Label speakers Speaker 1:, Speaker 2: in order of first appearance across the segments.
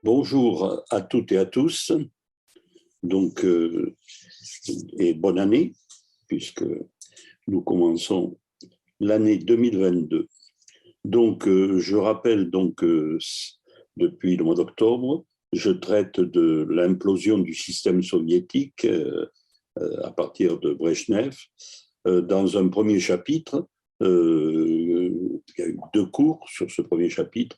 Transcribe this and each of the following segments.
Speaker 1: Bonjour à toutes et à tous, donc, et bonne année, puisque nous commençons l'année 2022. Donc, je rappelle depuis le mois d'octobre, je traite de l'implosion du système soviétique à partir de Brejnev. Dans un premier chapitre, il y a eu 2 cours sur ce premier chapitre.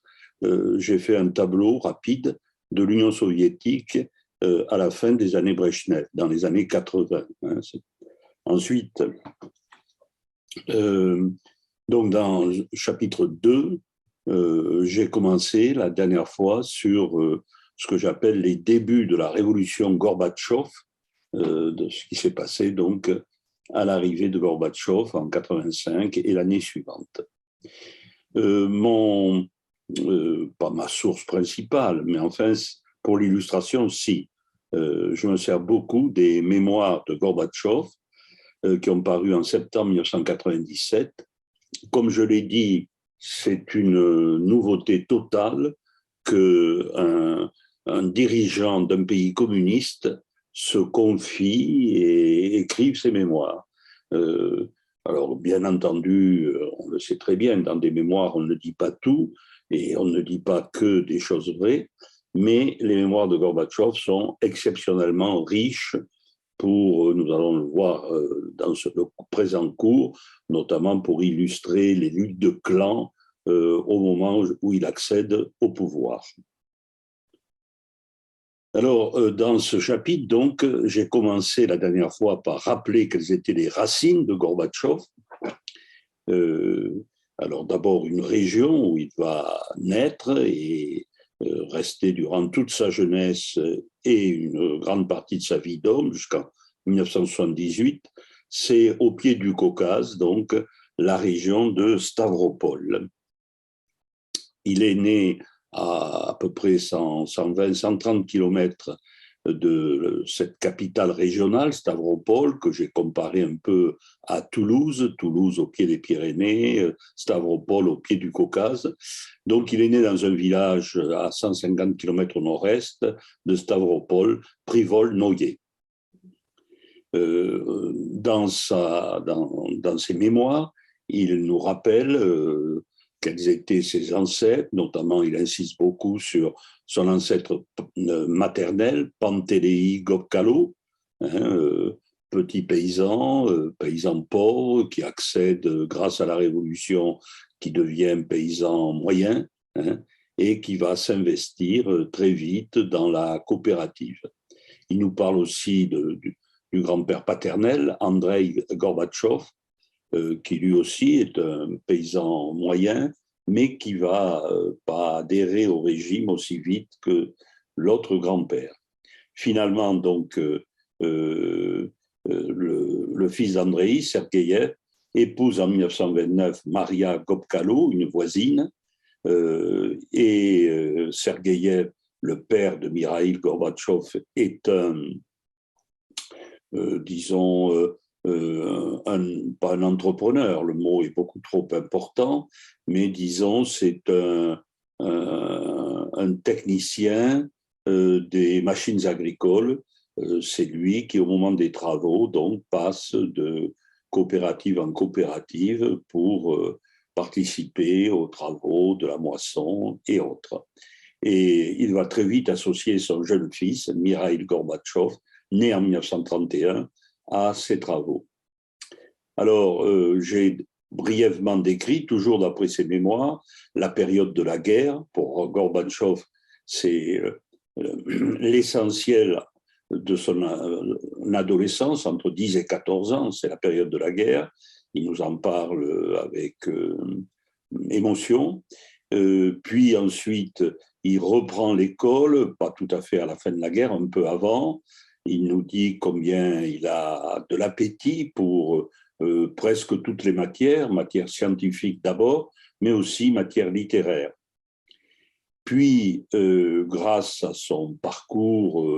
Speaker 1: J'ai fait un tableau rapide de l'Union soviétique à la fin des années Brejnev, dans les années 80. Ensuite, donc dans le chapitre 2, j'ai commencé la dernière fois sur ce que j'appelle les débuts de la révolution Gorbatchev, de ce qui s'est passé donc à l'arrivée de Gorbatchev en 85 et l'année suivante. Pas ma source principale, mais enfin, pour l'illustration, si. Je me sers beaucoup des mémoires de Gorbatchev qui ont paru en septembre 1997. Comme je l'ai dit, c'est une nouveauté totale qu'un dirigeant d'un pays communiste se confie et écrive ses mémoires. Alors, bien entendu, on le sait très bien, dans des mémoires, on ne dit pas tout et on ne dit pas que des choses vraies, mais les mémoires de Gorbatchev sont exceptionnellement riches nous allons le voir dans le présent cours, notamment pour illustrer les luttes de clans au moment où il accède au pouvoir. Alors, dans ce chapitre, donc, j'ai commencé la dernière fois par rappeler quelles étaient les racines de Gorbatchev. Alors, d'abord, une région où il va naître et rester durant toute sa jeunesse et une grande partie de sa vie d'homme jusqu'en 1978, c'est au pied du Caucase, donc la région de Stavropol. Il est né à peu près 120-130 kilomètres de cette capitale régionale, Stavropol, que j'ai comparé un peu à Toulouse, Toulouse au pied des Pyrénées, Stavropol au pied du Caucase. Donc il est né dans un village à 150 km au nord-est de Stavropol, Privol-Noye. Dans ses mémoires, il nous rappelle quels étaient ses ancêtres, notamment il insiste beaucoup sur son ancêtre maternel, Pantelei Gokalo, petit paysan, paysan pauvre, qui accède grâce à la Révolution, qui devient paysan moyen, et qui va s'investir très vite dans la coopérative. Il nous parle aussi du grand-père paternel, Andrei Gorbatchev, qui lui aussi est un paysan moyen, mais qui ne va pas adhérer au régime aussi vite que l'autre grand-père. Finalement, donc, le fils d'Andrei, Sergueïev, épouse en 1929 Maria Gokalo, une voisine, et Sergueïev, le père de Mikhaïl Gorbatchev, est pas un entrepreneur, le mot est beaucoup trop important, mais disons c'est un technicien des machines agricoles. C'est lui qui, au moment des travaux, donc, passe de coopérative en coopérative pour participer aux travaux de la moisson et autres. Et il va très vite associer son jeune fils, Mikhaïl Gorbatchev, né en 1931, à ses travaux. Alors, j'ai brièvement décrit, toujours d'après ses mémoires, la période de la guerre. Pour Gorbatchev, c'est l'essentiel de son adolescence, entre 10 et 14 ans, c'est la période de la guerre. Il nous en parle avec émotion. Puis ensuite, il reprend l'école, pas tout à fait à la fin de la guerre, un peu avant. Il nous dit combien il a de l'appétit pour presque toutes les matières scientifiques d'abord, mais aussi matières littéraires. Puis, grâce à son parcours,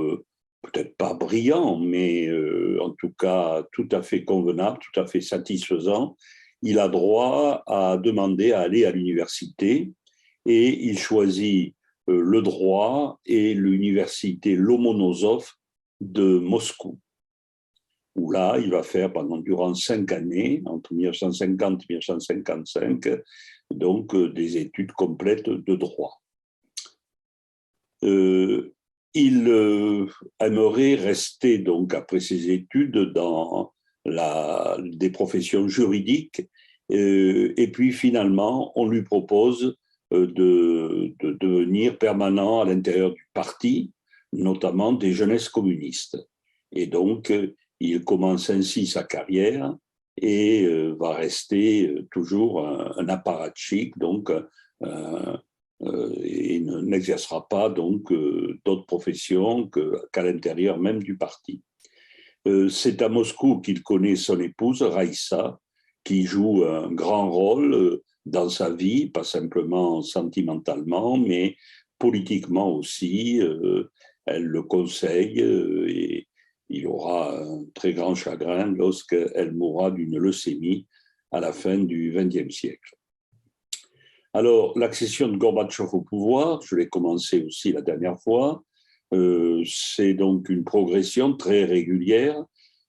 Speaker 1: peut-être pas brillant, mais en tout cas tout à fait convenable, tout à fait satisfaisant, il a droit à demander à aller à l'université et il choisit le droit et l'université Lomonosov de Moscou, où là, il va faire durant 5 années, entre 1950 et 1955, donc des études complètes de droit. Il aimerait rester, donc, après ses études, dans des professions juridiques, et puis finalement, on lui propose de devenir permanent à l'intérieur du parti, notamment des jeunesses communistes. Et donc, il commence ainsi sa carrière et va rester toujours un apparatchik, donc et n'exercera pas donc d'autres professions qu'à l'intérieur même du parti. C'est à Moscou qu'il connaît son épouse, Raïssa, qui joue un grand rôle dans sa vie, pas simplement sentimentalement, mais politiquement aussi. Elle le conseille et il aura un très grand chagrin lorsqu'elle mourra d'une leucémie à la fin du XXe siècle. Alors, l'accession de Gorbatchev au pouvoir, je l'ai commencé aussi la dernière fois, c'est donc une progression très régulière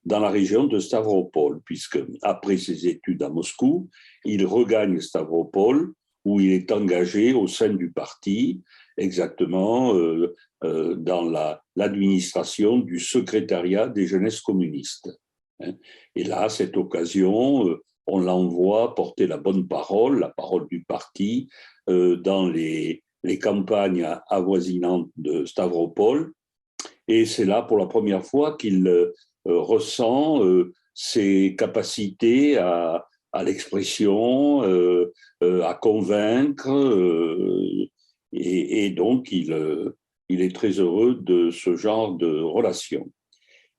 Speaker 1: dans la région de Stavropol, puisque après ses études à Moscou, il regagne Stavropol, où il est engagé au sein du parti, exactement dans l'administration du secrétariat des jeunesses communistes. Et là, à cette occasion, on l'envoie porter la bonne parole, la parole du parti, dans les campagnes avoisinantes de Stavropol. Et c'est là, pour la première fois, qu'il ressent ses capacités à l'expression, à convaincre. Et donc, il est très heureux de ce genre de relation.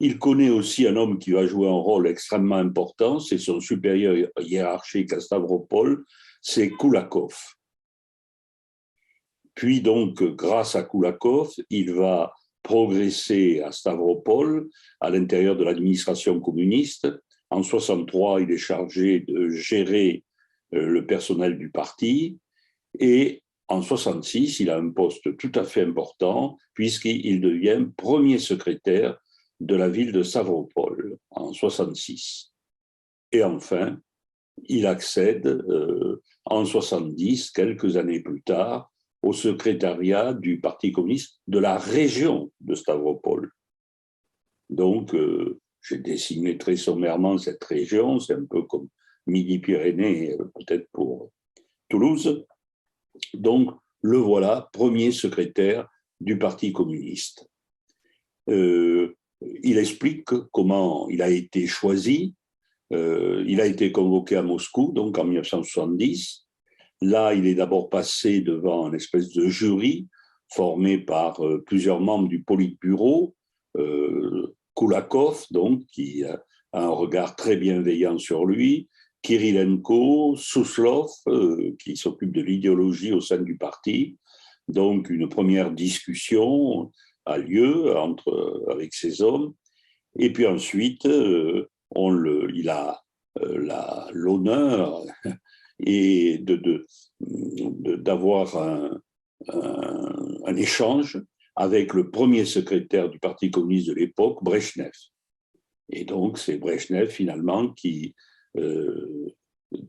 Speaker 1: Il connaît aussi un homme qui va jouer un rôle extrêmement important, c'est son supérieur hiérarchique à Stavropol, c'est Koulakov. Puis donc, grâce à Koulakov, il va progresser à Stavropol, à l'intérieur de l'administration communiste. En 1963, il est chargé de gérer le personnel du parti. Et en 1966, il a un poste tout à fait important, puisqu'il devient premier secrétaire de la ville de Stavropol en 1966. Et enfin, il accède en 1970, quelques années plus tard, au secrétariat du Parti communiste de la région de Stavropol. Donc, j'ai dessiné très sommairement cette région, c'est un peu comme Midi-Pyrénées, peut-être pour Toulouse. Donc, le voilà, premier secrétaire du Parti communiste. Il explique comment il a été choisi. Il a été convoqué à Moscou, donc en 1970. Là, il est d'abord passé devant une espèce de jury formé par plusieurs membres du Politburo, Koulakov, donc, qui a un regard très bienveillant sur lui, Kirilenko, Souslov, qui s'occupe de l'idéologie au sein du parti. Donc, une première discussion a lieu avec ces hommes. Et puis ensuite, il a l'honneur et d'avoir un échange avec le premier secrétaire du Parti communiste de l'époque, Brejnev. Et donc, c'est Brejnev, finalement, qui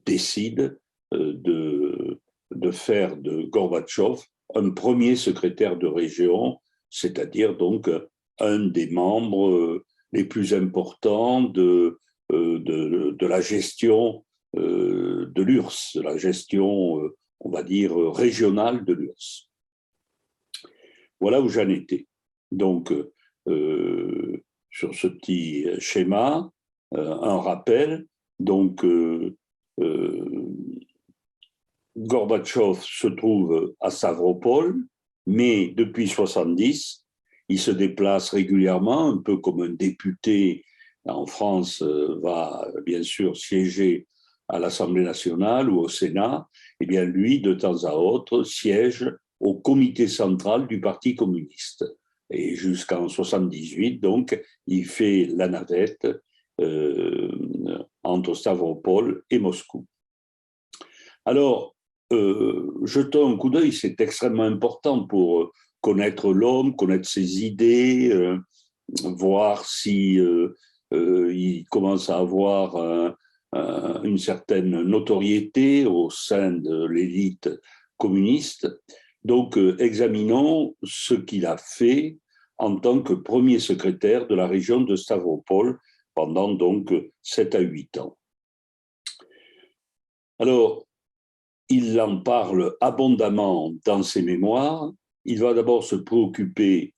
Speaker 1: décide de faire de Gorbatchev un premier secrétaire de région, c'est-à-dire donc un des membres les plus importants de la gestion de l'URSS, de la gestion, on va dire, régionale de l'URSS. Voilà où j'en étais. Donc, sur ce petit schéma, un rappel. Donc, Gorbatchev se trouve à Stavropol, mais depuis 1970, il se déplace régulièrement, un peu comme un député en France va bien sûr siéger à l'Assemblée nationale ou au Sénat. Eh bien, lui, de temps à autre, siège au comité central du Parti communiste. Et jusqu'en 1978, donc, il fait la navette entre Stavropol et Moscou. Alors, jetons un coup d'œil, c'est extrêmement important pour connaître l'homme, connaître ses idées, voir si il commence à avoir une certaine notoriété au sein de l'élite communiste. Donc, examinons ce qu'il a fait en tant que premier secrétaire de la région de Stavropol pendant donc 7 à 8 ans. Alors, il en parle abondamment dans ses mémoires. Il va d'abord se préoccuper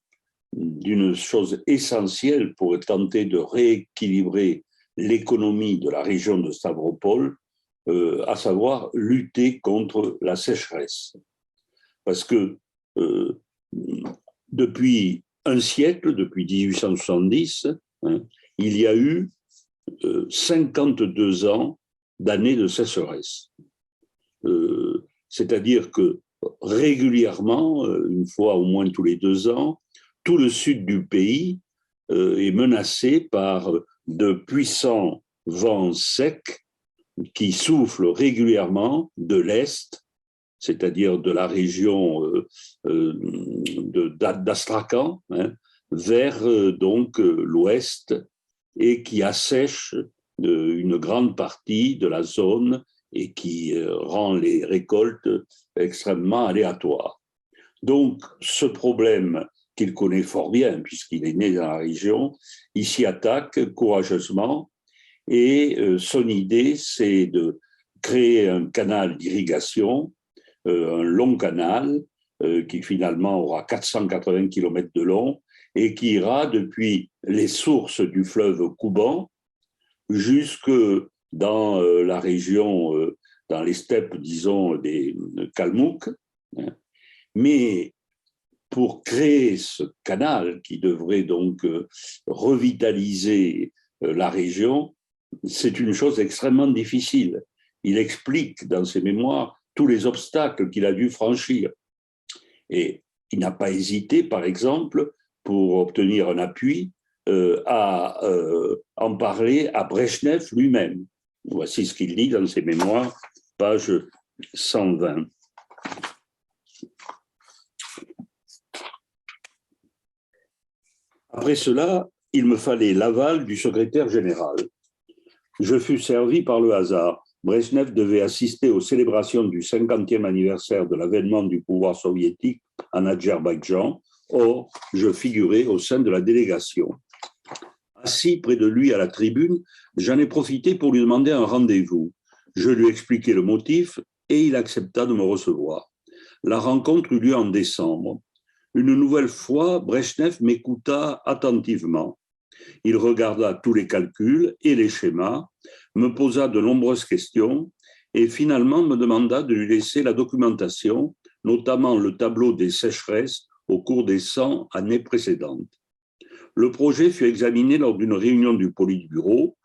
Speaker 1: d'une chose essentielle pour tenter de rééquilibrer l'économie de la région de Stavropol, à savoir lutter contre la sécheresse. Parce que depuis un siècle, depuis 1870, il y a eu 52 ans d'années de sécheresse. C'est-à-dire que régulièrement, une fois au moins tous les 2 ans, tout le sud du pays est menacé par de puissants vents secs qui soufflent régulièrement de l'Est, c'est-à-dire de la région d'Astrakhan, vers donc l'Ouest, et qui assèchent une grande partie de la zone et qui rend les récoltes extrêmement aléatoires. Donc, ce problème qu'il connaît fort bien, puisqu'il est né dans la région, il s'y attaque courageusement, et son idée, c'est de créer un canal d'irrigation, un long canal, qui finalement aura 480 km de long, et qui ira depuis les sources du fleuve Kouban jusque dans la région, dans les steppes, disons, des Kalmouks. Mais pour créer ce canal qui devrait donc revitaliser la région, c'est une chose extrêmement difficile. Il explique dans ses mémoires tous les obstacles qu'il a dû franchir. Et il n'a pas hésité, par exemple, pour obtenir un appui, à en parler à Brejnev lui-même. Voici ce qu'il dit dans ses mémoires, page 120. Après cela, il me fallait l'aval du secrétaire général. Je fus servi par le hasard. Brejnev devait assister aux célébrations du 50e anniversaire de l'avènement du pouvoir soviétique en Azerbaïdjan. Or, je figurais au sein de la délégation. Assis près de lui à la tribune, j'en ai profité pour lui demander un rendez-vous. Je lui expliquai le motif et il accepta de me recevoir. La rencontre eut lieu en décembre. Une nouvelle fois, Brejnev m'écouta attentivement. Il regarda tous les calculs et les schémas, me posa de nombreuses questions et finalement me demanda de lui laisser la documentation, notamment le tableau des sécheresses au cours des 100 années précédentes. Le projet fut examiné lors d'une réunion du Politburo.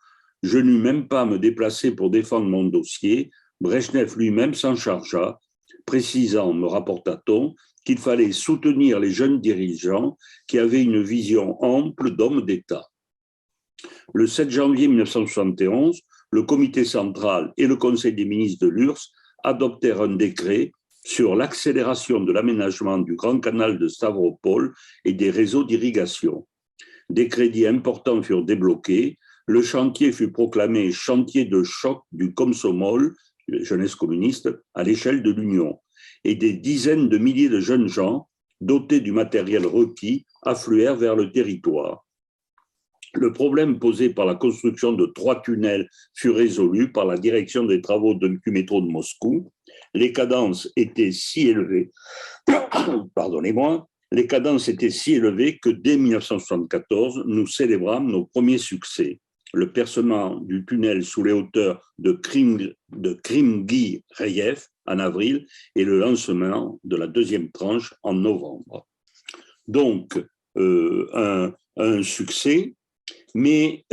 Speaker 1: Je n'eus même pas à me déplacer pour défendre mon dossier. Brejnev lui-même s'en chargea, précisant, me rapporta-t-on, qu'il fallait soutenir les jeunes dirigeants qui avaient une vision ample d'hommes d'État. Le 7 janvier 1971, le comité central et le conseil des ministres de l'URSS adoptèrent un décret sur l'accélération de l'aménagement du grand canal de Stavropol et des réseaux d'irrigation. Des crédits importants furent débloqués. Le chantier fut proclamé chantier de choc du Komsomol, jeunesse communiste, à l'échelle de l'Union. Et des dizaines de milliers de jeunes gens, dotés du matériel requis, affluèrent vers le territoire. Le problème posé par la construction de 3 tunnels fut résolu par la direction des travaux du métro de Moscou. Les cadences étaient si élevées, les cadences étaient si élevées que dès 1974, nous célébrâmes nos premiers succès. Le percement du tunnel sous les hauteurs de Krimgy-Reyev en avril et le lancement de la deuxième tranche en novembre. Donc, un succès, mais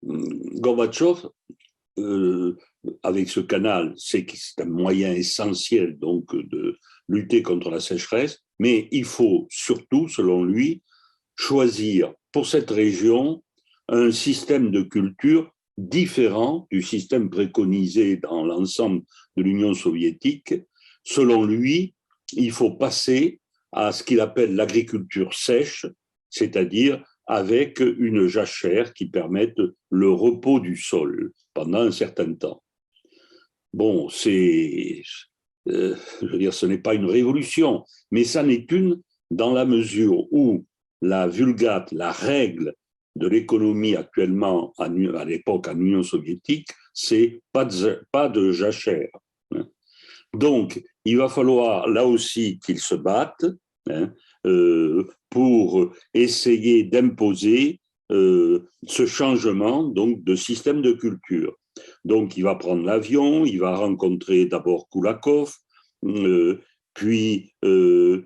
Speaker 1: Gorbatchev, avec ce canal, c'est un moyen essentiel donc de lutter contre la sécheresse, mais il faut surtout, selon lui, choisir pour cette région un système de culture différent du système préconisé dans l'ensemble de l'Union soviétique, selon lui, il faut passer à ce qu'il appelle l'agriculture sèche, c'est-à-dire avec une jachère qui permette le repos du sol pendant un certain temps. Bon, je veux dire, ce n'est pas une révolution, mais ça n'est une dans la mesure où la vulgate, la règle de l'économie actuellement à l'époque en Union soviétique, c'est pas de jachère. Donc, il va falloir là aussi qu'ils se battent pour essayer d'imposer ce changement donc, de système de culture. Donc, il va prendre l'avion, il va rencontrer d'abord Koulakov, puis il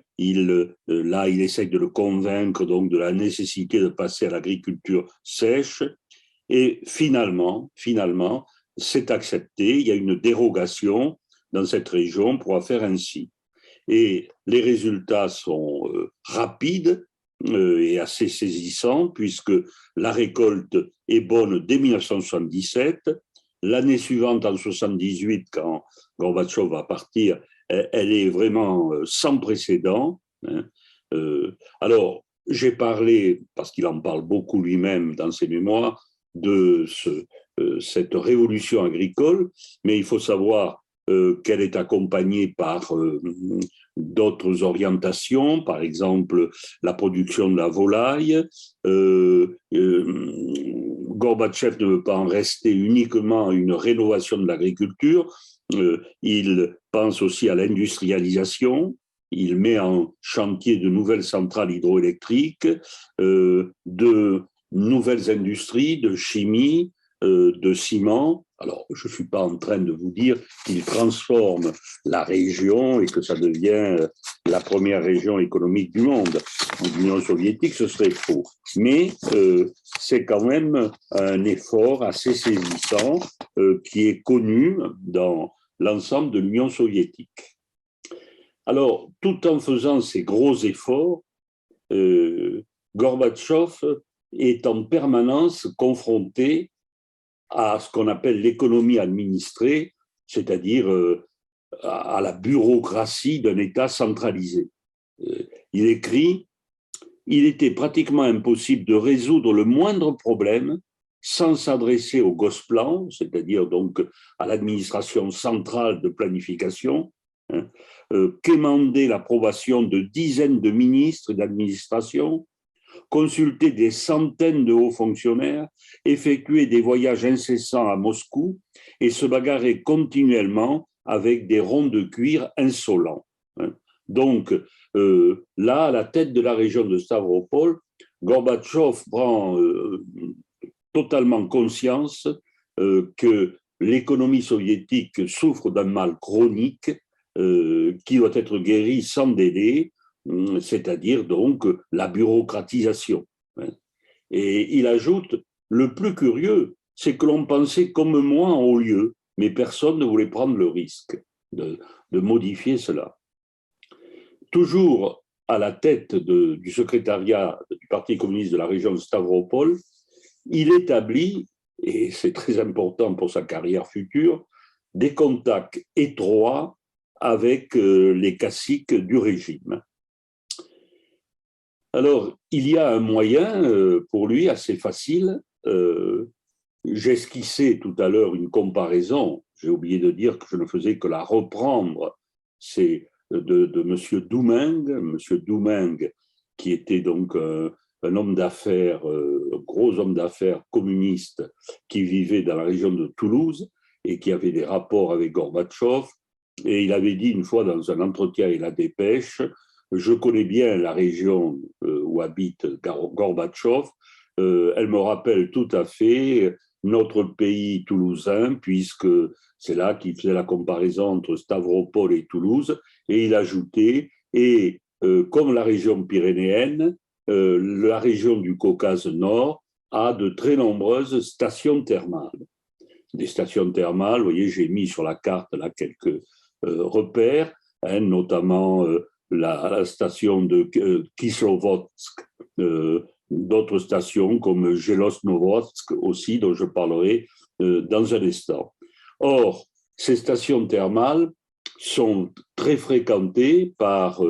Speaker 1: essaie de le convaincre donc, de la nécessité de passer à l'agriculture sèche. Et finalement, c'est accepté. Il y a une dérogation dans cette région pour faire ainsi. Et les résultats sont rapides et assez saisissants, puisque la récolte est bonne dès 1977. L'année suivante, en 1978, quand Gorbatchev va partir, elle est vraiment sans précédent. Alors, j'ai parlé, parce qu'il en parle beaucoup lui-même dans ses mémoires, de cette révolution agricole, mais il faut savoir qu'elle est accompagnée par d'autres orientations, par exemple la production de la volaille. Gorbatchev ne veut pas en rester uniquement à une rénovation de l'agriculture, il pense aussi à l'industrialisation, il met en chantier de nouvelles centrales hydroélectriques, de nouvelles industries, de chimie, de ciment. Alors, je ne suis pas en train de vous dire qu'il transforme la région et que ça devient la première région économique du monde. L'Union soviétique, ce serait faux. Mais c'est quand même un effort assez saisissant qui est connu dans l'ensemble de l'Union soviétique. Alors, tout en faisant ces gros efforts, Gorbatchev est en permanence confronté à ce qu'on appelle l'économie administrée, c'est-à-dire à la bureaucratie d'un État centralisé. Il écrit « Il était pratiquement impossible de résoudre le moindre problème sans s'adresser au Gosplan, c'est-à-dire donc à l'administration centrale de planification, quémander l'approbation de dizaines de ministres d'administration, consulter des centaines de hauts fonctionnaires, effectuer des voyages incessants à Moscou et se bagarrer continuellement avec des ronds de cuir insolents. » Donc, là, à la tête de la région de Stavropol, Gorbatchev prend totalement conscience que l'économie soviétique souffre d'un mal chronique qui doit être guéri sans délai, c'est-à-dire donc la bureaucratisation. Et il ajoute, le plus curieux, c'est que l'on pensait comme moi en haut lieu, mais personne ne voulait prendre le risque de modifier cela. Toujours à la tête du secrétariat du Parti communiste de la région de Stavropol, il établit, et c'est très important pour sa carrière future, des contacts étroits avec les caciques du régime. Alors, il y a un moyen pour lui assez facile. J'esquissais tout à l'heure une comparaison, j'ai oublié de dire que je ne faisais que la reprendre, c'est de M. Domingue. M. Domingue, qui était donc un homme d'affaires, gros homme d'affaires communiste, qui vivait dans la région de Toulouse et qui avait des rapports avec Gorbatchev. Et il avait dit une fois dans un entretien à la Dépêche, je connais bien la région où habite Gorbatchev, elle me rappelle tout à fait notre pays toulousain, puisque c'est là qu'il faisait la comparaison entre Stavropol et Toulouse, et il ajoutait, et comme la région pyrénéenne, la région du Caucase Nord a de très nombreuses stations thermales. Des stations thermales, vous voyez, j'ai mis sur la carte là quelques repères, notamment la station de Kislovodsk, d'autres stations comme Zelosnovodsk aussi, dont je parlerai dans un instant. Or, ces stations thermales sont très fréquentés par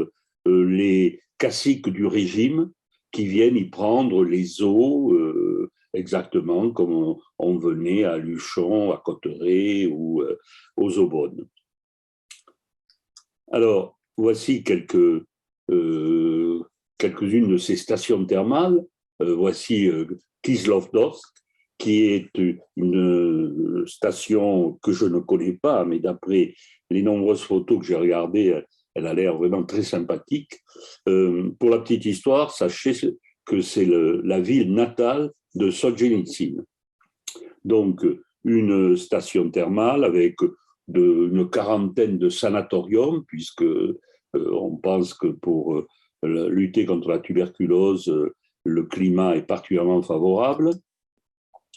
Speaker 1: les caciques du régime qui viennent y prendre les eaux, exactement comme on venait à Luchon, à Cotteret ou aux Aubonnes. Alors, voici quelques-unes de ces stations thermales. Voici Kislovdorsk, qui est une station que je ne connais pas, mais d'après les nombreuses photos que j'ai regardées, elle a l'air vraiment très sympathique. Pour la petite histoire, sachez que c'est la ville natale de Solzhenitsyn. Donc, une station thermale avec une quarantaine de sanatoriums, puisque on pense que pour lutter contre la tuberculose, le climat est particulièrement favorable.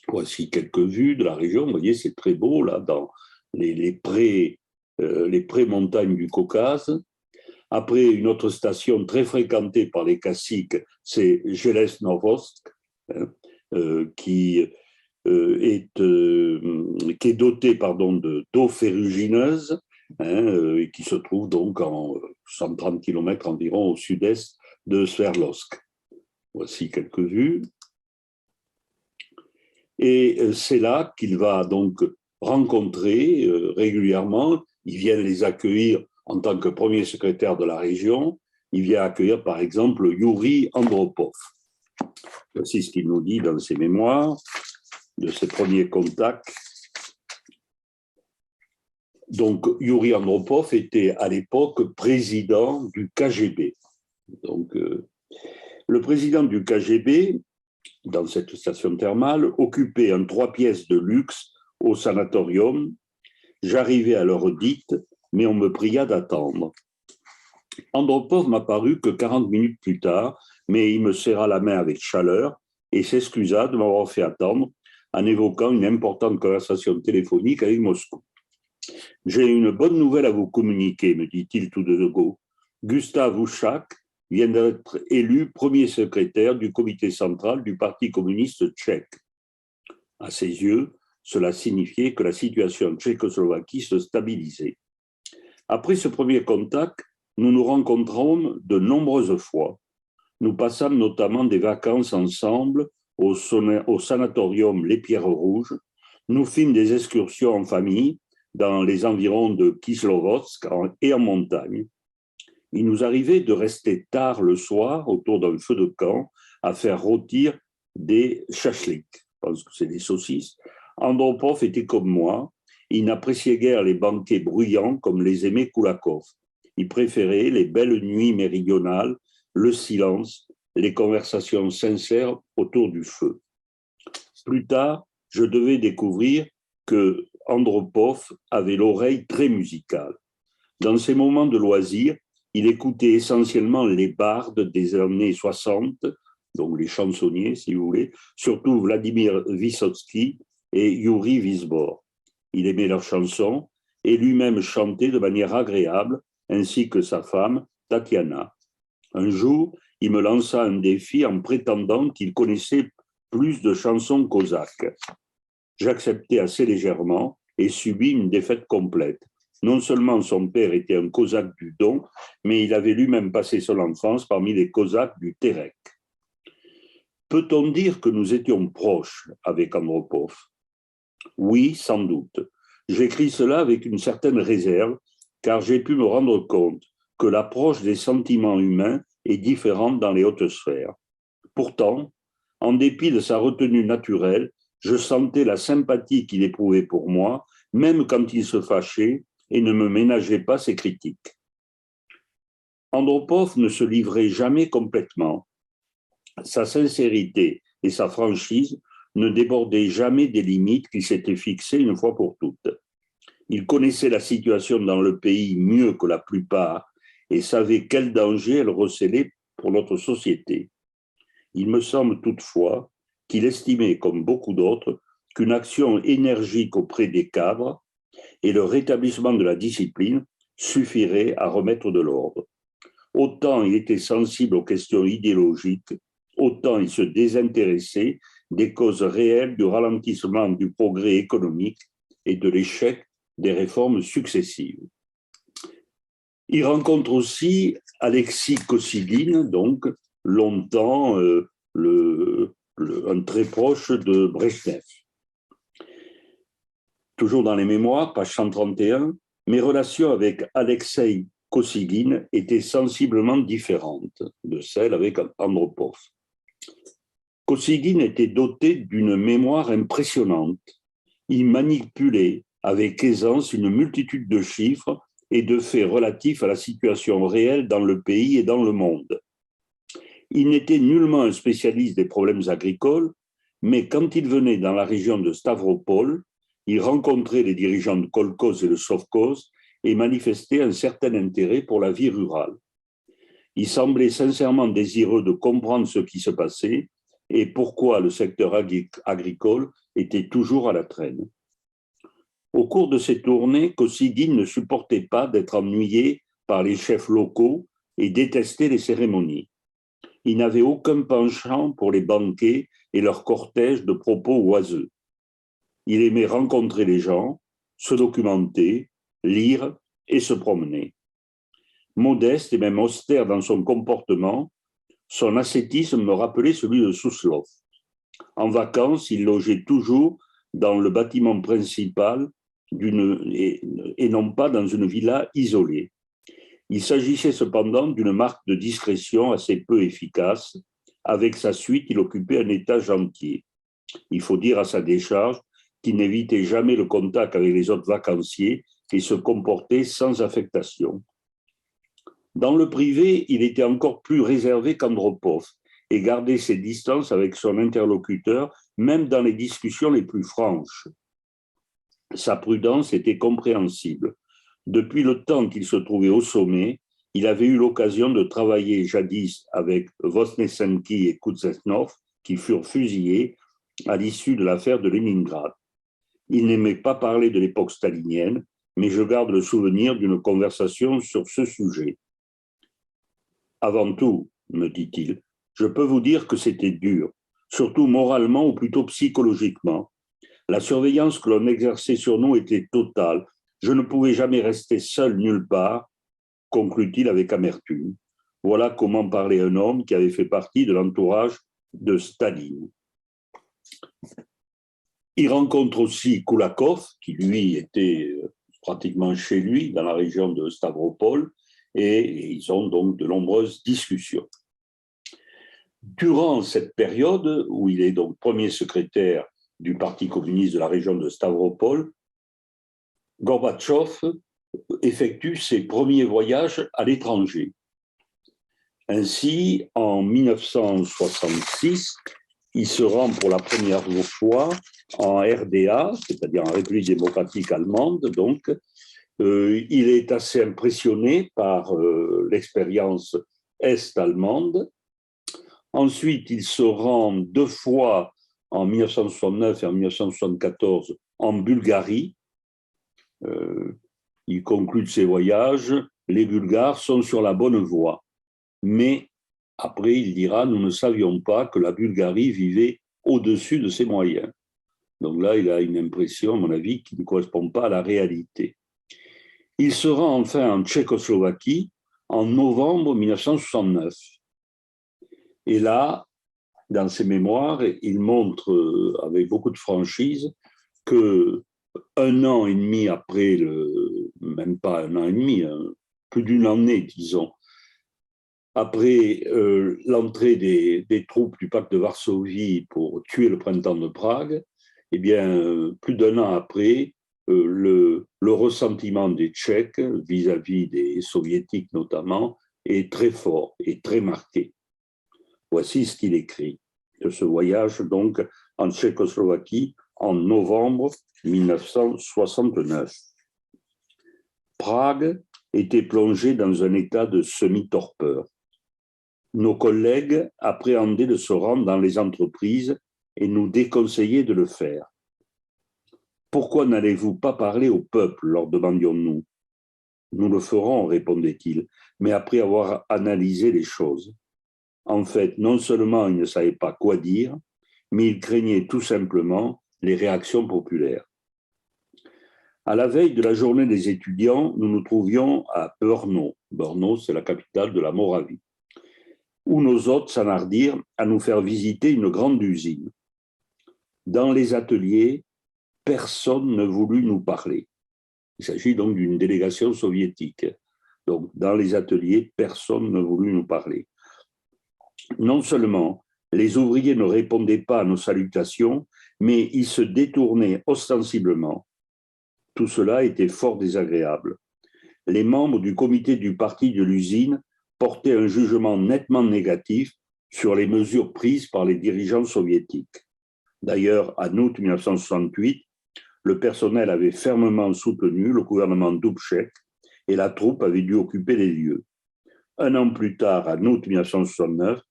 Speaker 1: Voici quelques vues de la région. Vous voyez, c'est très beau, là, dans les pré-montagnes du Caucase. Après, une autre station très fréquentée par les caciques, c'est Zelezhnovosk, qui est dotée d'eau ferrugineuse, et qui se trouve donc en 130 km environ au sud-est de Sverdlovsk. Voici quelques vues. Et c'est là qu'il va donc rencontrer régulièrement. Il vient les accueillir en tant que premier secrétaire de la région. Il vient accueillir par exemple Youri Andropov. Voici ce qu'il nous dit dans ses mémoires de ses premiers contacts. Donc Youri Andropov était à l'époque président du KGB. Donc le président du KGB, dans cette station thermale, occupait un 3 pièces de luxe au sanatorium. J'arrivais à l'heure dite, mais on me pria d'attendre. Andropov m'a paru que 40 minutes plus tard, mais il me serra la main avec chaleur et s'excusa de m'avoir fait attendre en évoquant une importante conversation téléphonique avec Moscou. J'ai une bonne nouvelle à vous communiquer, me dit-il tout de go. Gustav Ušák vient d'être élu premier secrétaire du comité central du Parti communiste tchèque. À ses yeux, cela signifiait que la situation en Tchécoslovaquie se stabilisait. Après ce premier contact, nous nous rencontrons de nombreuses fois. Nous passâmes notamment des vacances ensemble au sanatorium Les Pierres Rouges. Nous fîmes des excursions en famille dans les environs de Kislovodsk et en montagne. Il nous arrivait de rester tard le soir autour d'un feu de camp à faire rôtir des chachliks. Je pense que c'est des saucisses. Andropov était comme moi. Il n'appréciait guère les banquets bruyants comme les aimait Koulakov. Il préférait les belles nuits méridionales, le silence, les conversations sincères autour du feu. Plus tard, je devais découvrir que Andropov avait l'oreille très musicale. Dans ses moments de loisirs, il écoutait essentiellement les bardes des années 60, donc les chansonniers, si vous voulez, surtout Vladimir Vysotsky et Yuri Vizbor. Il aimait leurs chansons et lui-même chantait de manière agréable, ainsi que sa femme, Tatiana. Un jour, il me lança un défi en prétendant qu'il connaissait plus de chansons cosaques. J'acceptai assez légèrement et subis une défaite complète. Non seulement son père était un cosaque du Don, mais il avait lui-même passé son enfance parmi les cosaques du Terek. Peut-on dire que nous étions proches avec Andropov ? Oui, sans doute. J'écris cela avec une certaine réserve, car j'ai pu me rendre compte que l'approche des sentiments humains est différente dans les hautes sphères. Pourtant, en dépit de sa retenue naturelle, je sentais la sympathie qu'il éprouvait pour moi, même quand il se fâchait et ne me ménageait pas ses critiques. Andropov ne se livrait jamais complètement. Sa sincérité et sa franchise ne débordaient jamais des limites qu'il s'était fixées une fois pour toutes. Il connaissait la situation dans le pays mieux que la plupart et savait quel danger elle recelait pour notre société. Il me semble toutefois qu'il estimait, comme beaucoup d'autres, qu'une action énergique auprès des cadres et le rétablissement de la discipline suffirait à remettre de l'ordre. Autant il était sensible aux questions idéologiques, autant il se désintéressait des causes réelles du ralentissement du progrès économique et de l'échec des réformes successives. Il rencontre aussi Alexis Kosygin, donc longtemps un très proche de Brejnev. Toujours dans les mémoires, page 131, mes relations avec Alexei Kosygin étaient sensiblement différentes de celles avec Andropov. Kosygin était doté d'une mémoire impressionnante. Il manipulait avec aisance une multitude de chiffres et de faits relatifs à la situation réelle dans le pays et dans le monde. Il n'était nullement un spécialiste des problèmes agricoles, mais quand il venait dans la région de Stavropol, il rencontrait les dirigeants de Kolkhoze et de Sovkhoze et manifestait un certain intérêt pour la vie rurale. Il semblait sincèrement désireux de comprendre ce qui se passait et pourquoi le secteur agricole était toujours à la traîne. Au cours de ces tournées, Kosygin ne supportait pas d'être ennuyé par les chefs locaux et détestait les cérémonies. Il n'avait aucun penchant pour les banquets et leurs cortèges de propos oiseux. Il aimait rencontrer les gens, se documenter, lire et se promener. Modeste et même austère dans son comportement, son ascétisme me rappelait celui de Souslov. En vacances, il logeait toujours dans le bâtiment principal et non pas dans une villa isolée. Il s'agissait cependant d'une marque de discrétion assez peu efficace. Avec sa suite, il occupait un étage entier. Il faut dire à sa décharge qu'il n'évitait jamais le contact avec les autres vacanciers et se comportait sans affectation. Dans le privé, il était encore plus réservé qu'Andropov et gardait ses distances avec son interlocuteur, même dans les discussions les plus franches. Sa prudence était compréhensible. Depuis le temps qu'il se trouvait au sommet, il avait eu l'occasion de travailler jadis avec Voznesenski et Kuznetsov, qui furent fusillés à l'issue de l'affaire de Leningrad. Il n'aimait pas parler de l'époque stalinienne, mais je garde le souvenir d'une conversation sur ce sujet. Avant tout, me dit-il, je peux vous dire que c'était dur, surtout moralement ou plutôt psychologiquement. La surveillance que l'on exerçait sur nous était totale. Je ne pouvais jamais rester seul nulle part, conclut-il avec amertume. Voilà comment parlait un homme qui avait fait partie de l'entourage de Staline. Il rencontre aussi Koulakov, qui lui était pratiquement chez lui, dans la région de Stavropol, et ils ont donc de nombreuses discussions. Durant cette période, où il est donc premier secrétaire du Parti communiste de la région de Stavropol, Gorbatchev effectue ses premiers voyages à l'étranger. Ainsi, en 1966, il se rend pour la première fois en RDA, c'est-à-dire en République démocratique allemande. Donc, il est assez impressionné par l'expérience est-allemande. Ensuite, il se rend 2 fois en 1969 et en 1974 en Bulgarie. Il conclut de ses voyages, les Bulgares sont sur la bonne voie. Mais après, il dira, nous ne savions pas que la Bulgarie vivait au-dessus de ses moyens. Donc là, il a une impression, à mon avis, qui ne correspond pas à la réalité. Il se rend enfin en Tchécoslovaquie en novembre 1969. Et là, dans ses mémoires, il montre avec beaucoup de franchise que 1 an et demi après, même pas 1 an et demi, plus d'1 année, disons, après l'entrée des troupes du pacte de Varsovie pour tuer le printemps de Prague, eh bien, plus d'1 an après, le ressentiment des Tchèques vis-à-vis des Soviétiques notamment est très fort et très marqué. Voici ce qu'il écrit de ce voyage donc en Tchécoslovaquie en novembre 1969. Prague était plongée dans un état de semi-torpeur. Nos collègues appréhendaient de se rendre dans les entreprises et nous déconseillaient de le faire. Pourquoi n'allez-vous pas parler au peuple, leur demandions-nous. Nous le ferons, répondait-il, mais après avoir analysé les choses. En fait, non seulement il ne savait pas quoi dire, mais il craignait tout simplement les réactions populaires. À la veille de la journée des étudiants, nous nous trouvions à Brno. Brno, c'est la capitale de la Moravie, où nos hôtes s'enhardirent à nous faire visiter une grande usine. Dans les ateliers, personne ne voulut nous parler. Il s'agit donc d'une délégation soviétique. Donc, dans les ateliers, personne ne voulut nous parler. Non seulement les ouvriers ne répondaient pas à nos salutations, mais ils se détournaient ostensiblement. Tout cela était fort désagréable. Les membres du comité du parti de l'usine portaient un jugement nettement négatif sur les mesures prises par les dirigeants soviétiques. D'ailleurs, en août 1968, le personnel avait fermement soutenu le gouvernement Dubček et la troupe avait dû occuper les lieux. Un an plus tard, en août 1969,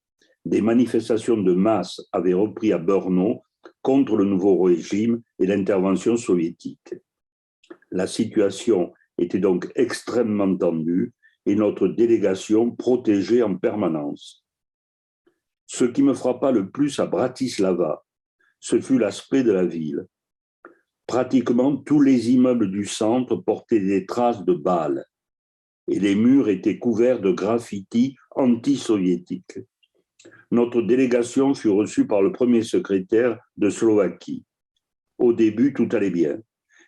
Speaker 1: des manifestations de masse avaient repris à Brno contre le nouveau régime et l'intervention soviétique. La situation était donc extrêmement tendue et notre délégation protégée en permanence. Ce qui me frappa le plus à Bratislava, ce fut l'aspect de la ville. Pratiquement tous les immeubles du centre portaient des traces de balles et les murs étaient couverts de graffitis anti-soviétiques. Notre délégation fut reçue par le premier secrétaire de Slovaquie. Au début, tout allait bien.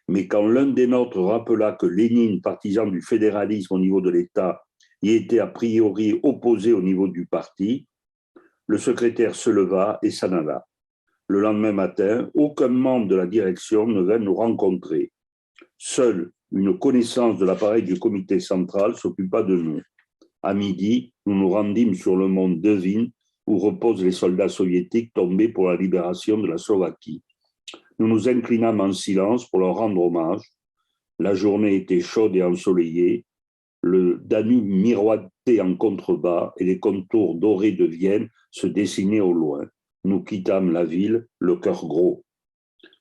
Speaker 1: Mais quand l'un des nôtres rappela que Lénine, partisan du fédéralisme au niveau de l'État, y était a priori opposé au niveau du parti, le secrétaire se leva et s'en alla. Le lendemain matin, aucun membre de la direction ne vint nous rencontrer. Seule une connaissance de l'appareil du comité central s'occupa de nous. À midi, nous nous rendîmes sur le mont Devin, où reposent les soldats soviétiques tombés pour la libération de la Slovaquie. Nous nous inclinâmes en silence pour leur rendre hommage. La journée était chaude et ensoleillée. Le Danube miroitait en contrebas et les contours dorés de Vienne se dessinaient au loin. Nous quittâmes la ville, le cœur gros.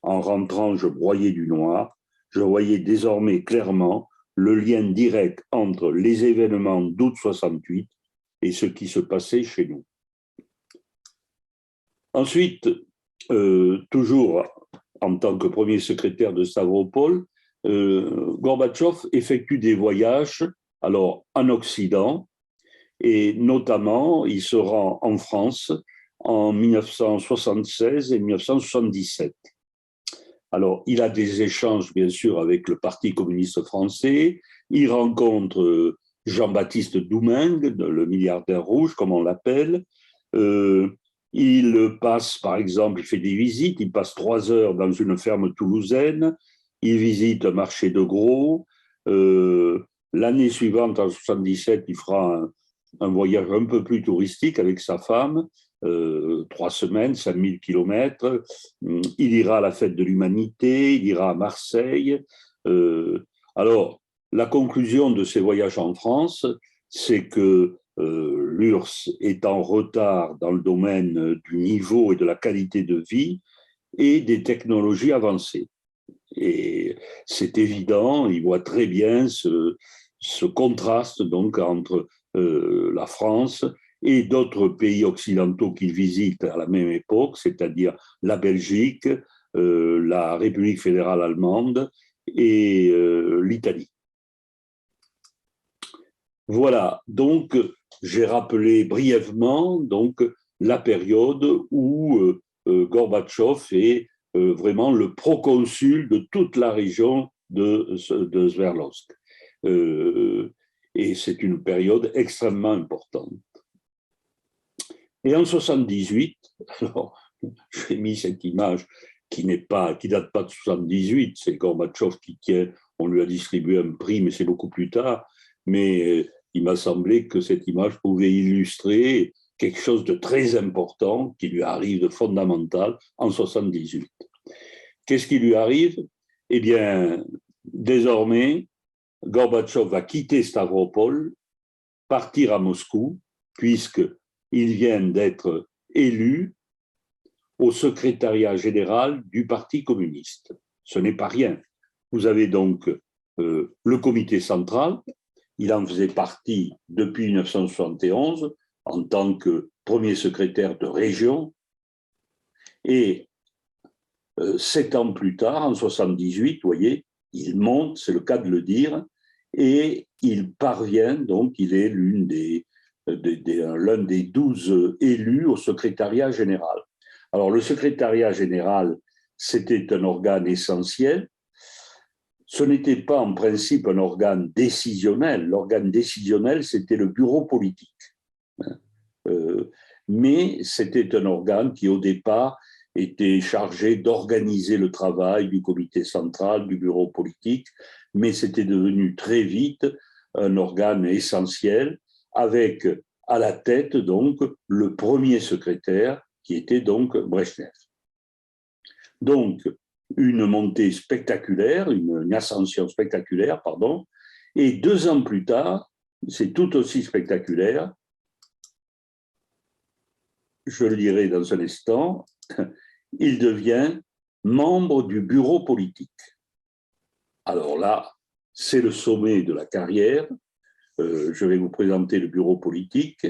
Speaker 1: En rentrant, je broyais du noir. Je voyais désormais clairement le lien direct entre les événements d'août 68 et ce qui se passait chez nous. Ensuite, toujours en tant que premier secrétaire de Stavropol, Gorbatchev effectue des voyages alors en Occident et notamment il se rend en France en 1976 et 1977. Alors, il a des échanges, bien sûr, avec le Parti communiste français. Il rencontre Jean-Baptiste Doumengue, le milliardaire rouge, comme on l'appelle. Il passe, par exemple, il fait des visites. Il passe 3 heures dans une ferme toulousaine. Il visite un marché de gros. L'année suivante, en 77, il fera un voyage un peu plus touristique avec sa femme. 3 semaines, 5000 kilomètres. Il ira à la fête de l'humanité, il ira à Marseille. Alors, la conclusion de ces voyages en France, c'est que l'URSS est en retard dans le domaine du niveau et de la qualité de vie et des technologies avancées. Et c'est évident, il voit très bien ce contraste donc entre la France et d'autres pays occidentaux qu'il visite à la même époque, c'est-à-dire la Belgique, la République fédérale allemande et l'Italie. Voilà, donc j'ai rappelé brièvement donc, la période où Gorbatchev est vraiment le proconsul de toute la région de Sverdlovsk. Et c'est une période extrêmement importante. Et en 78, alors j'ai mis cette image qui date pas de 78, c'est Gorbatchev qui tient, on lui a distribué un prix, mais c'est beaucoup plus tard, mais il m'a semblé que cette image pouvait illustrer quelque chose de très important qui lui arrive de fondamental en 78. Qu'est-ce qui lui arrive? Eh bien, désormais, Gorbatchev va quitter Stavropol, partir à Moscou, puisqu'il vient d'être élu au secrétariat général du Parti communiste. Ce n'est pas rien. Vous avez donc le comité central, il en faisait partie depuis 1971 en tant que premier secrétaire de région, et 7 ans plus tard, en 78, vous voyez, il monte, c'est le cas de le dire, et il parvient, donc il est l'un des 12 élus au secrétariat général. Alors le secrétariat général, c'était un organe essentiel. Ce n'était pas en principe un organe décisionnel. L'organe décisionnel, c'était le bureau politique. Mais c'était un organe qui, au départ, était chargé d'organiser le travail du comité central, du bureau politique, mais c'était devenu très vite un organe essentiel, avec à la tête donc le premier secrétaire, qui était donc Brejnev. Donc, une montée spectaculaire, une ascension spectaculaire, pardon, et 2 ans plus tard, c'est tout aussi spectaculaire, je le dirai dans un instant, il devient membre du bureau politique. Alors là, c'est le sommet de la carrière. Je vais vous présenter le bureau politique.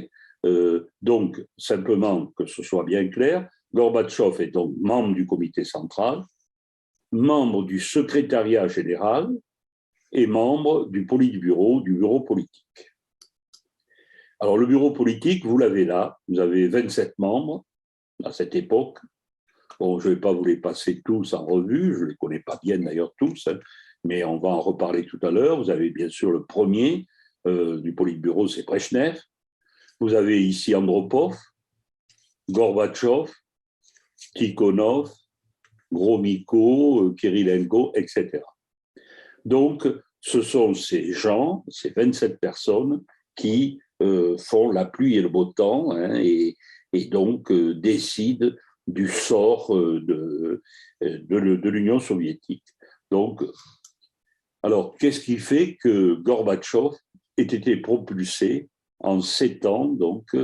Speaker 1: Donc, simplement que ce soit bien clair, Gorbatchev est donc membre du comité central, membre du secrétariat général et membre du Politburo, du bureau politique. Alors, le bureau politique, vous l'avez là, vous avez 27 membres à cette époque. Bon, je ne vais pas vous les passer tous en revue, je ne les connais pas bien d'ailleurs tous, hein, mais on va en reparler tout à l'heure. Vous avez bien sûr le premier du Politburo, c'est Brejnev. Vous avez ici Andropov, Gorbatchev, Tikhonov, Gromyko, Kirilenko, etc. Donc, ce sont ces gens, ces 27 personnes qui font la pluie et le beau temps, hein, et donc décident du sort de l'Union soviétique. Donc, alors, qu'est-ce qui fait que Gorbatchev ait été propulsé en 7 ans, donc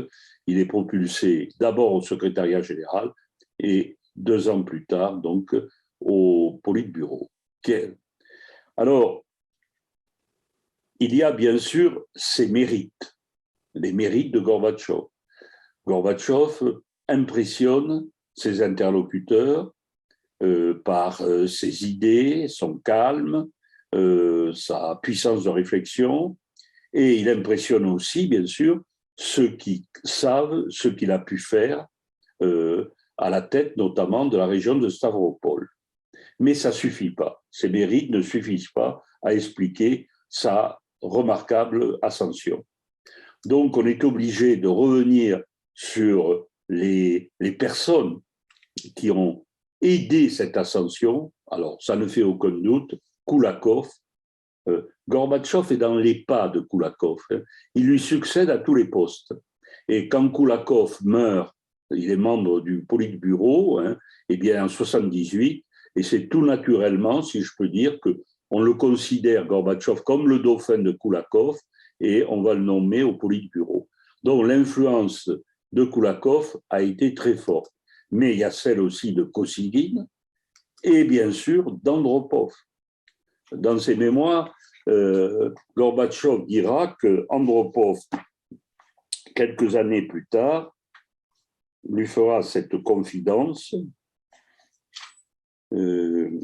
Speaker 1: il est propulsé d'abord au secrétariat général et 2 ans plus tard, donc au Politburo. Alors, il y a bien sûr ses mérites, les mérites de Gorbatchev. Gorbatchev impressionne ses interlocuteurs par ses idées, son calme, sa puissance de réflexion, et il impressionne aussi, bien sûr, ceux qui savent ce qu'il a pu faire à la tête notamment de la région de Stavropol. Mais ça ne suffit pas. Ces mérites ne suffisent pas à expliquer sa remarquable ascension. Donc, on est obligé de revenir sur les personnes qui ont aidé cette ascension. Alors, ça ne fait aucun doute, Koulakov. Gorbatchev est dans les pas de Koulakov. Il lui succède à tous les postes. Et quand Koulakov meurt, il est membre du Politburo, et bien en 1978, et c'est tout naturellement, si je peux dire, qu'on le considère, Gorbatchev, comme le dauphin de Koulakov, et on va le nommer au Politburo. Donc l'influence de Koulakov a été très forte. Mais il y a celle aussi de Kosygin et bien sûr d'Andropov. Dans ses mémoires, Gorbatchev dira que Andropov, quelques années plus tard, lui fera cette confidence. Je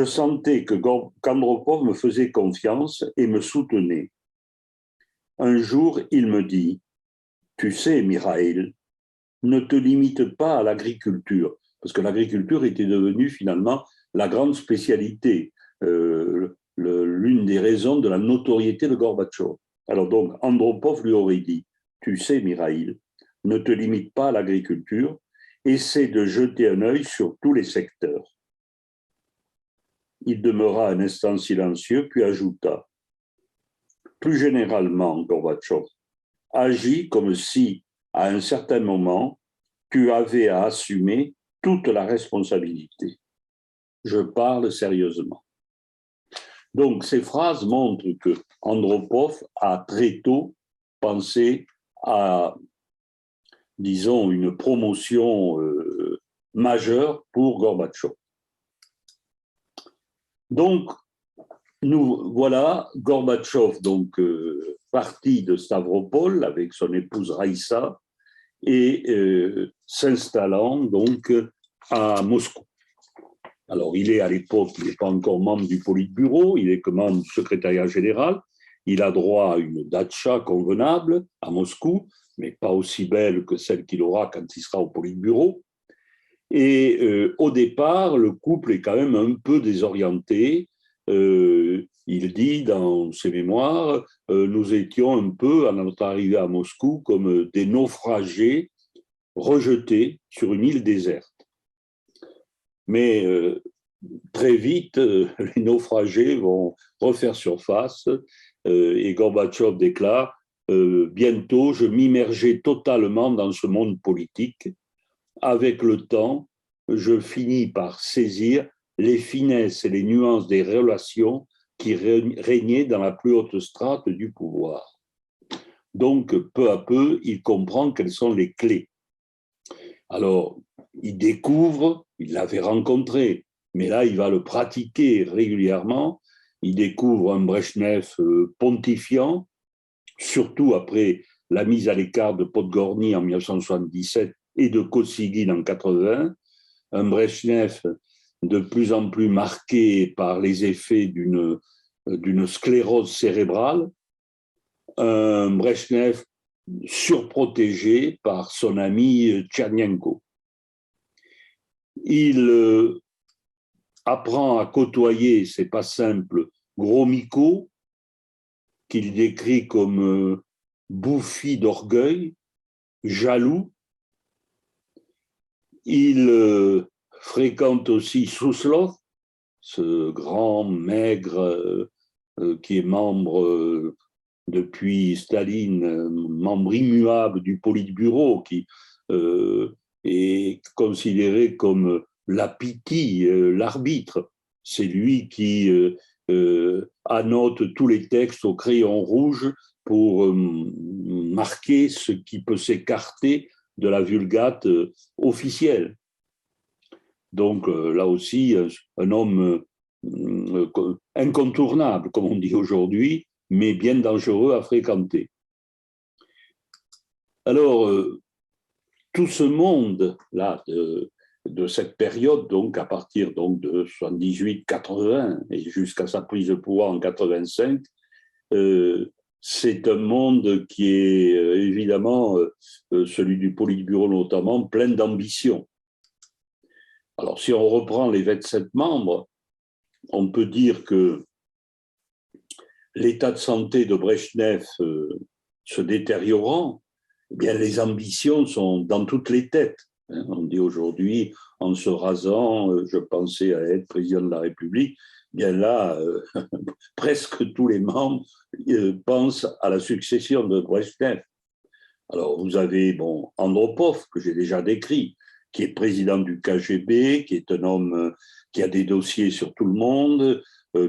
Speaker 1: sentais qu'Andropov me faisait confiance et me soutenait. Un jour, il me dit « Tu sais, Mikhaïl, ne te limite pas à l'agriculture. » Parce que l'agriculture était devenue finalement la grande spécialité, l'une des raisons de la notoriété de Gorbatchev. Alors donc, Andropov lui aurait dit « Tu sais, Mikhaïl, ne te limite pas à l'agriculture, essaie de jeter un œil sur tous les secteurs. » Il demeura un instant silencieux, puis ajouta « Plus généralement, Gorbatchev, agis comme si, à un certain moment, tu avais à assumer toute la responsabilité. Je parle sérieusement. » Donc, ces phrases montrent que Andropov a très tôt pensé à, disons, une promotion majeure pour Gorbatchev. Donc, nous voilà, Gorbatchev, donc, parti de Stavropol avec son épouse Raïssa, et s'installant donc à Moscou. Alors, il est à l'époque, il n'est pas encore membre du Politburo, il est que membre du secrétariat général. Il a droit à une datcha convenable à Moscou, mais pas aussi belle que celle qu'il aura quand il sera au Politburo. Et au départ, le couple est quand même un peu désorienté. Il dit dans ses mémoires, nous étions un peu, à notre arrivée à Moscou, comme des naufragés rejetés sur une île déserte. Mais très vite, les naufragés vont refaire surface et Gorbatchev déclare bientôt, je m'immergeai totalement dans ce monde politique. Avec le temps, je finis par saisir les finesses et les nuances des relations qui régnaient dans la plus haute strate du pouvoir. Donc, peu à peu, il comprend quelles sont les clés. Alors, il découvre, il l'avait rencontré, mais là, il va le pratiquer régulièrement. Il découvre un Brejnev pontifiant, surtout après la mise à l'écart de Podgorny en 1977 et de Kosygin en 1980, un Brejnev de plus en plus marqué par les effets d'une sclérose cérébrale, un Brejnev surprotégé par son ami Tchernenko. Il apprend à côtoyer, c'est pas simple, Gromyko, qu'il décrit comme bouffi d'orgueil, jaloux. Il fréquente aussi Souslov, ce grand maigre qui est membre depuis Staline, membre immuable du Politburo, qui est considéré comme l'apiti, l'arbitre. C'est lui qui annote tous les textes au crayon rouge pour marquer ce qui peut s'écarter de la vulgate officielle. Donc là aussi, un homme incontournable, comme on dit aujourd'hui, mais bien dangereux à fréquenter. Alors, tout ce monde-là, de cette période, donc à partir donc, de 78-80 et jusqu'à sa prise de pouvoir en 85, c'est un monde qui est évidemment, celui du Politburo notamment, plein d'ambition. Alors, si on reprend les 27 membres, on peut dire que l'état de santé de Brejnev se détériorant, eh bien, les ambitions sont dans toutes les têtes. On dit aujourd'hui, en se rasant, je pensais à être président de la République. Bien là, presque tous les membres pensent à la succession de Brejnev. Alors, vous avez Andropov, que j'ai déjà décrit, qui est président du KGB, qui est un homme qui a des dossiers sur tout le monde,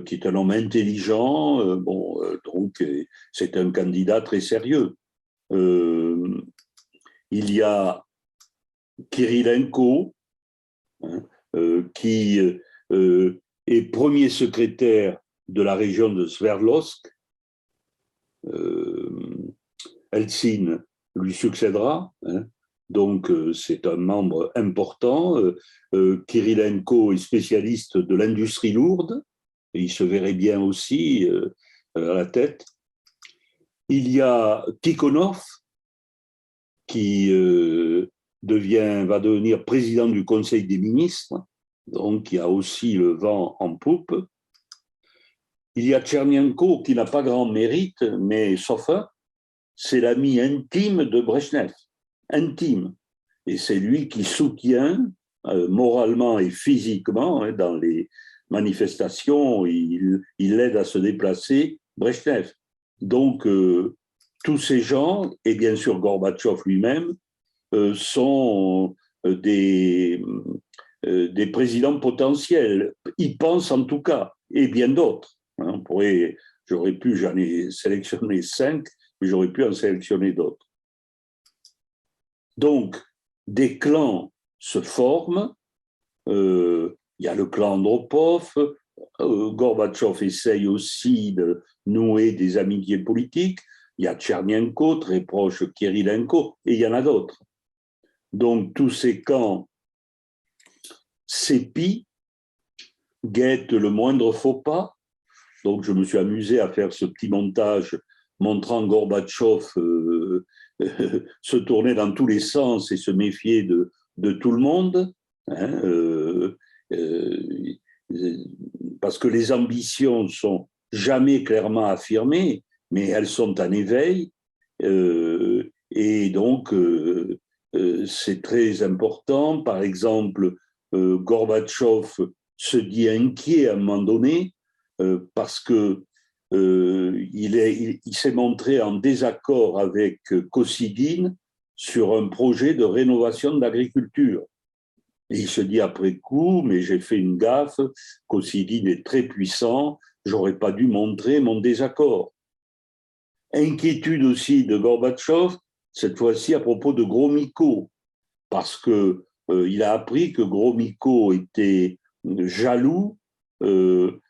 Speaker 1: qui est un homme intelligent, donc c'est un candidat très sérieux. Il y a Kirilenko, qui est premier secrétaire de la région de Sverdlovsk. Eltsine lui succédera, donc c'est un membre important. Kirilenko est spécialiste de l'industrie lourde, et il se verrait bien aussi à la tête. Il y a Tikhonov, qui va devenir président du Conseil des ministres, donc il y a aussi le vent en poupe. Il y a Tchernenko, qui n'a pas grand mérite, mais sauf un, c'est l'ami intime de Brejnev, intime. Et c'est lui qui soutient moralement et physiquement, dans les manifestations, il aide à se déplacer Brejnev. Donc, tous ces gens, et bien sûr Gorbatchev lui-même, sont des présidents potentiels. Ils pensent en tout cas, et bien d'autres. J'en ai sélectionné 5, mais j'aurais pu en sélectionner d'autres. Donc, des clans se forment. Il y a le clan Andropov. Gorbatchev essaye aussi de nouer des amitiés politiques. Il y a Tchernenko, très proche de Kirilenko, et il y en a d'autres. Donc tous ces camps s'épient, guettent le moindre faux pas. Donc je me suis amusé à faire ce petit montage montrant Gorbatchev se tourner dans tous les sens et se méfier de tout le monde, hein, parce que les ambitions sont jamais clairement affirmées, mais elles sont en éveil, et donc c'est très important. Par exemple, Gorbatchev se dit inquiet à un moment donné parce que il s'est montré en désaccord avec Kosygin sur un projet de rénovation de l'agriculture. Et il se dit après coup, mais j'ai fait une gaffe, Kosygin est très puissant, j'aurais pas dû montrer mon désaccord. Inquiétude aussi de Gorbatchev, cette fois-ci à propos de Gromyko, parce que il a appris que Gromyko était jaloux de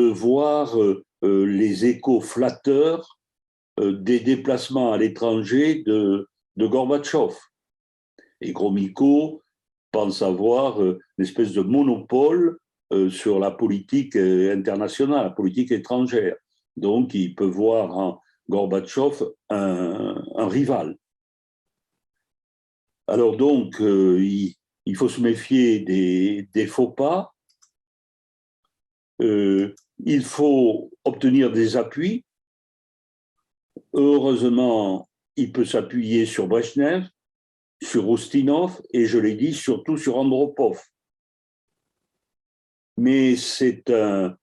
Speaker 1: voir les échos flatteurs des déplacements à l'étranger de Gorbatchev. Et Gromyko pense avoir une espèce de monopole sur la politique internationale, la politique étrangère. Donc, il peut voir en Gorbatchev un rival. Alors donc, il faut se méfier des faux pas. Il faut obtenir des appuis. Heureusement, il peut s'appuyer sur Brezhnev, sur Ustinov et, je l'ai dit, surtout sur Andropov. Mais c'est un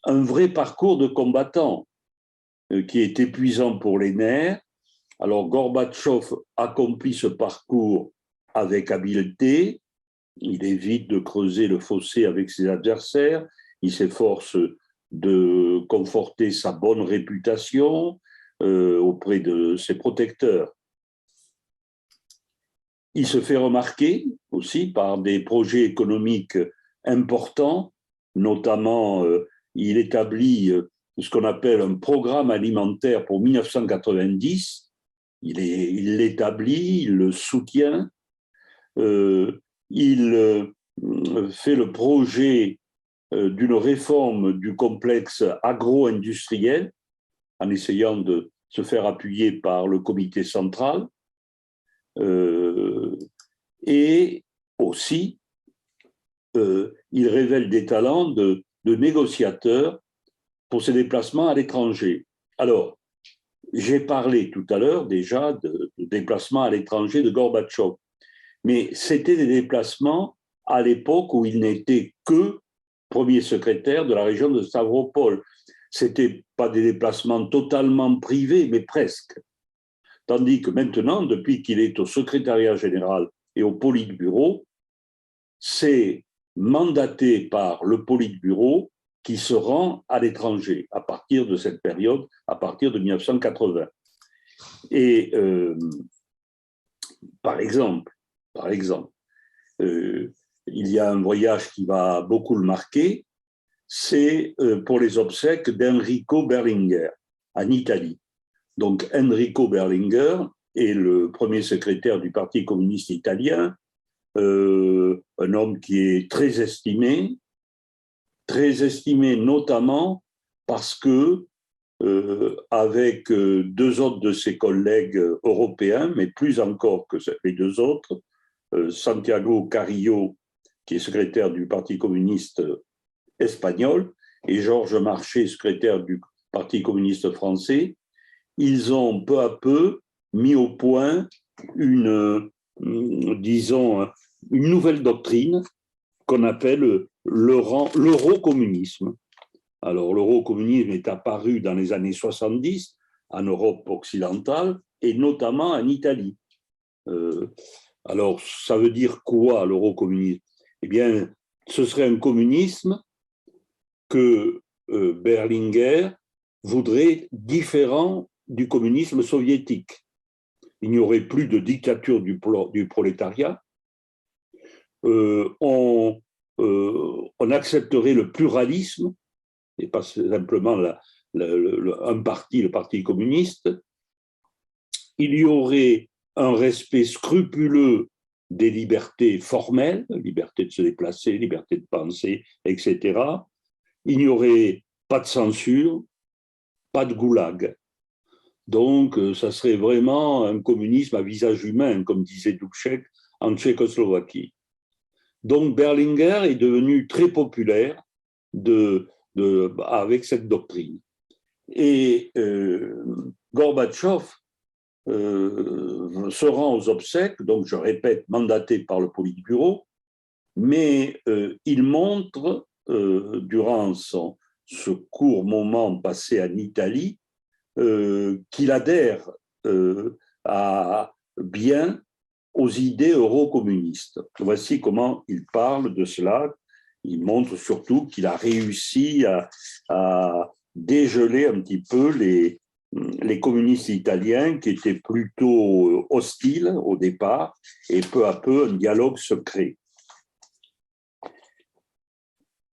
Speaker 1: vrai parcours de combattant qui est épuisant pour les nerfs. Alors Gorbatchev accomplit ce parcours avec habileté, il évite de creuser le fossé avec ses adversaires, il s'efforce de conforter sa bonne réputation auprès de ses protecteurs. Il se fait remarquer aussi par des projets économiques importants, notamment il établit ce qu'on appelle un programme alimentaire pour 1990. Il l'établit, il le soutient, il fait le projet d'une réforme du complexe agro-industriel en essayant de se faire appuyer par le comité central et aussi il révèle des talents de négociateur pour ses déplacements à l'étranger. Alors, j'ai parlé tout à l'heure déjà de déplacements à l'étranger de Gorbatchev, mais c'était des déplacements à l'époque où il n'était que premier secrétaire de la région de Stavropol. Ce n'étaient pas des déplacements totalement privés, mais presque. Tandis que maintenant, depuis qu'il est au secrétariat général et au Politburo, c'est mandaté par le Politburo qui se rend à l'étranger à partir de cette période, à partir de 1980. Et par exemple, il y a un voyage qui va beaucoup le marquer, c'est pour les obsèques d'Enrico Berlinguer en Italie. Donc Enrico Berlinguer est le premier secrétaire du Parti communiste italien, un homme qui est très estimé notamment parce que, avec deux autres de ses collègues européens, mais plus encore que les deux autres, Santiago Carrillo, qui est secrétaire du Parti communiste espagnol, et Georges Marchais, secrétaire du Parti communiste français, ils ont peu à peu mis au point disons, une nouvelle doctrine qu'on appelle l'eurocommunisme. Alors, l'eurocommunisme est apparu dans les années 70 en Europe occidentale et notamment en Italie. Alors, ça veut dire quoi, l'eurocommunisme? Eh bien, ce serait un communisme que Berlinguer voudrait différent du communisme soviétique. Il n'y aurait plus de dictature du prolétariat. On accepterait le pluralisme, et pas simplement un parti, le Parti communiste. Il y aurait un respect scrupuleux des libertés formelles, liberté de se déplacer, liberté de penser, etc. Il n'y aurait pas de censure, pas de goulag. Donc, ça serait vraiment un communisme à visage humain, comme disait Dubček en Tchécoslovaquie. Donc, Berlinguer est devenu très populaire avec cette doctrine. Et Gorbatchev se rend aux obsèques, donc je répète, mandaté par le Politburo, mais il montre, durant ce court moment passé en Italie, qu'il adhère bien aux idées eurocommunistes. Voici comment il parle de cela. Il montre surtout qu'il a réussi à dégeler un petit peu les communistes italiens qui étaient plutôt hostiles au départ, et peu à peu un dialogue se crée.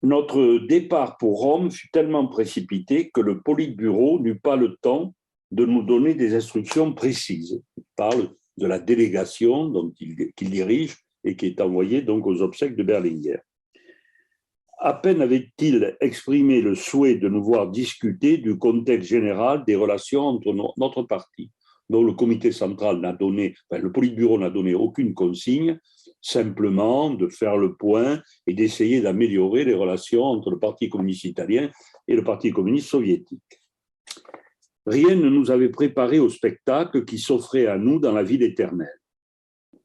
Speaker 1: Notre départ pour Rome fut tellement précipité que le Politburo n'eut pas le temps de nous donner des instructions précises. Il parle de la délégation qu'il dirige et qui est envoyée donc aux obsèques de Berlinguer. À peine avait-il exprimé le souhait de nous voir discuter du contexte général des relations entre notre parti, dont le comité central n'a donné, le Politburo n'a donné aucune consigne, simplement de faire le point et d'essayer d'améliorer les relations entre le Parti communiste italien et le Parti communiste soviétique. Rien ne nous avait préparé au spectacle qui s'offrait à nous dans la ville éternelle.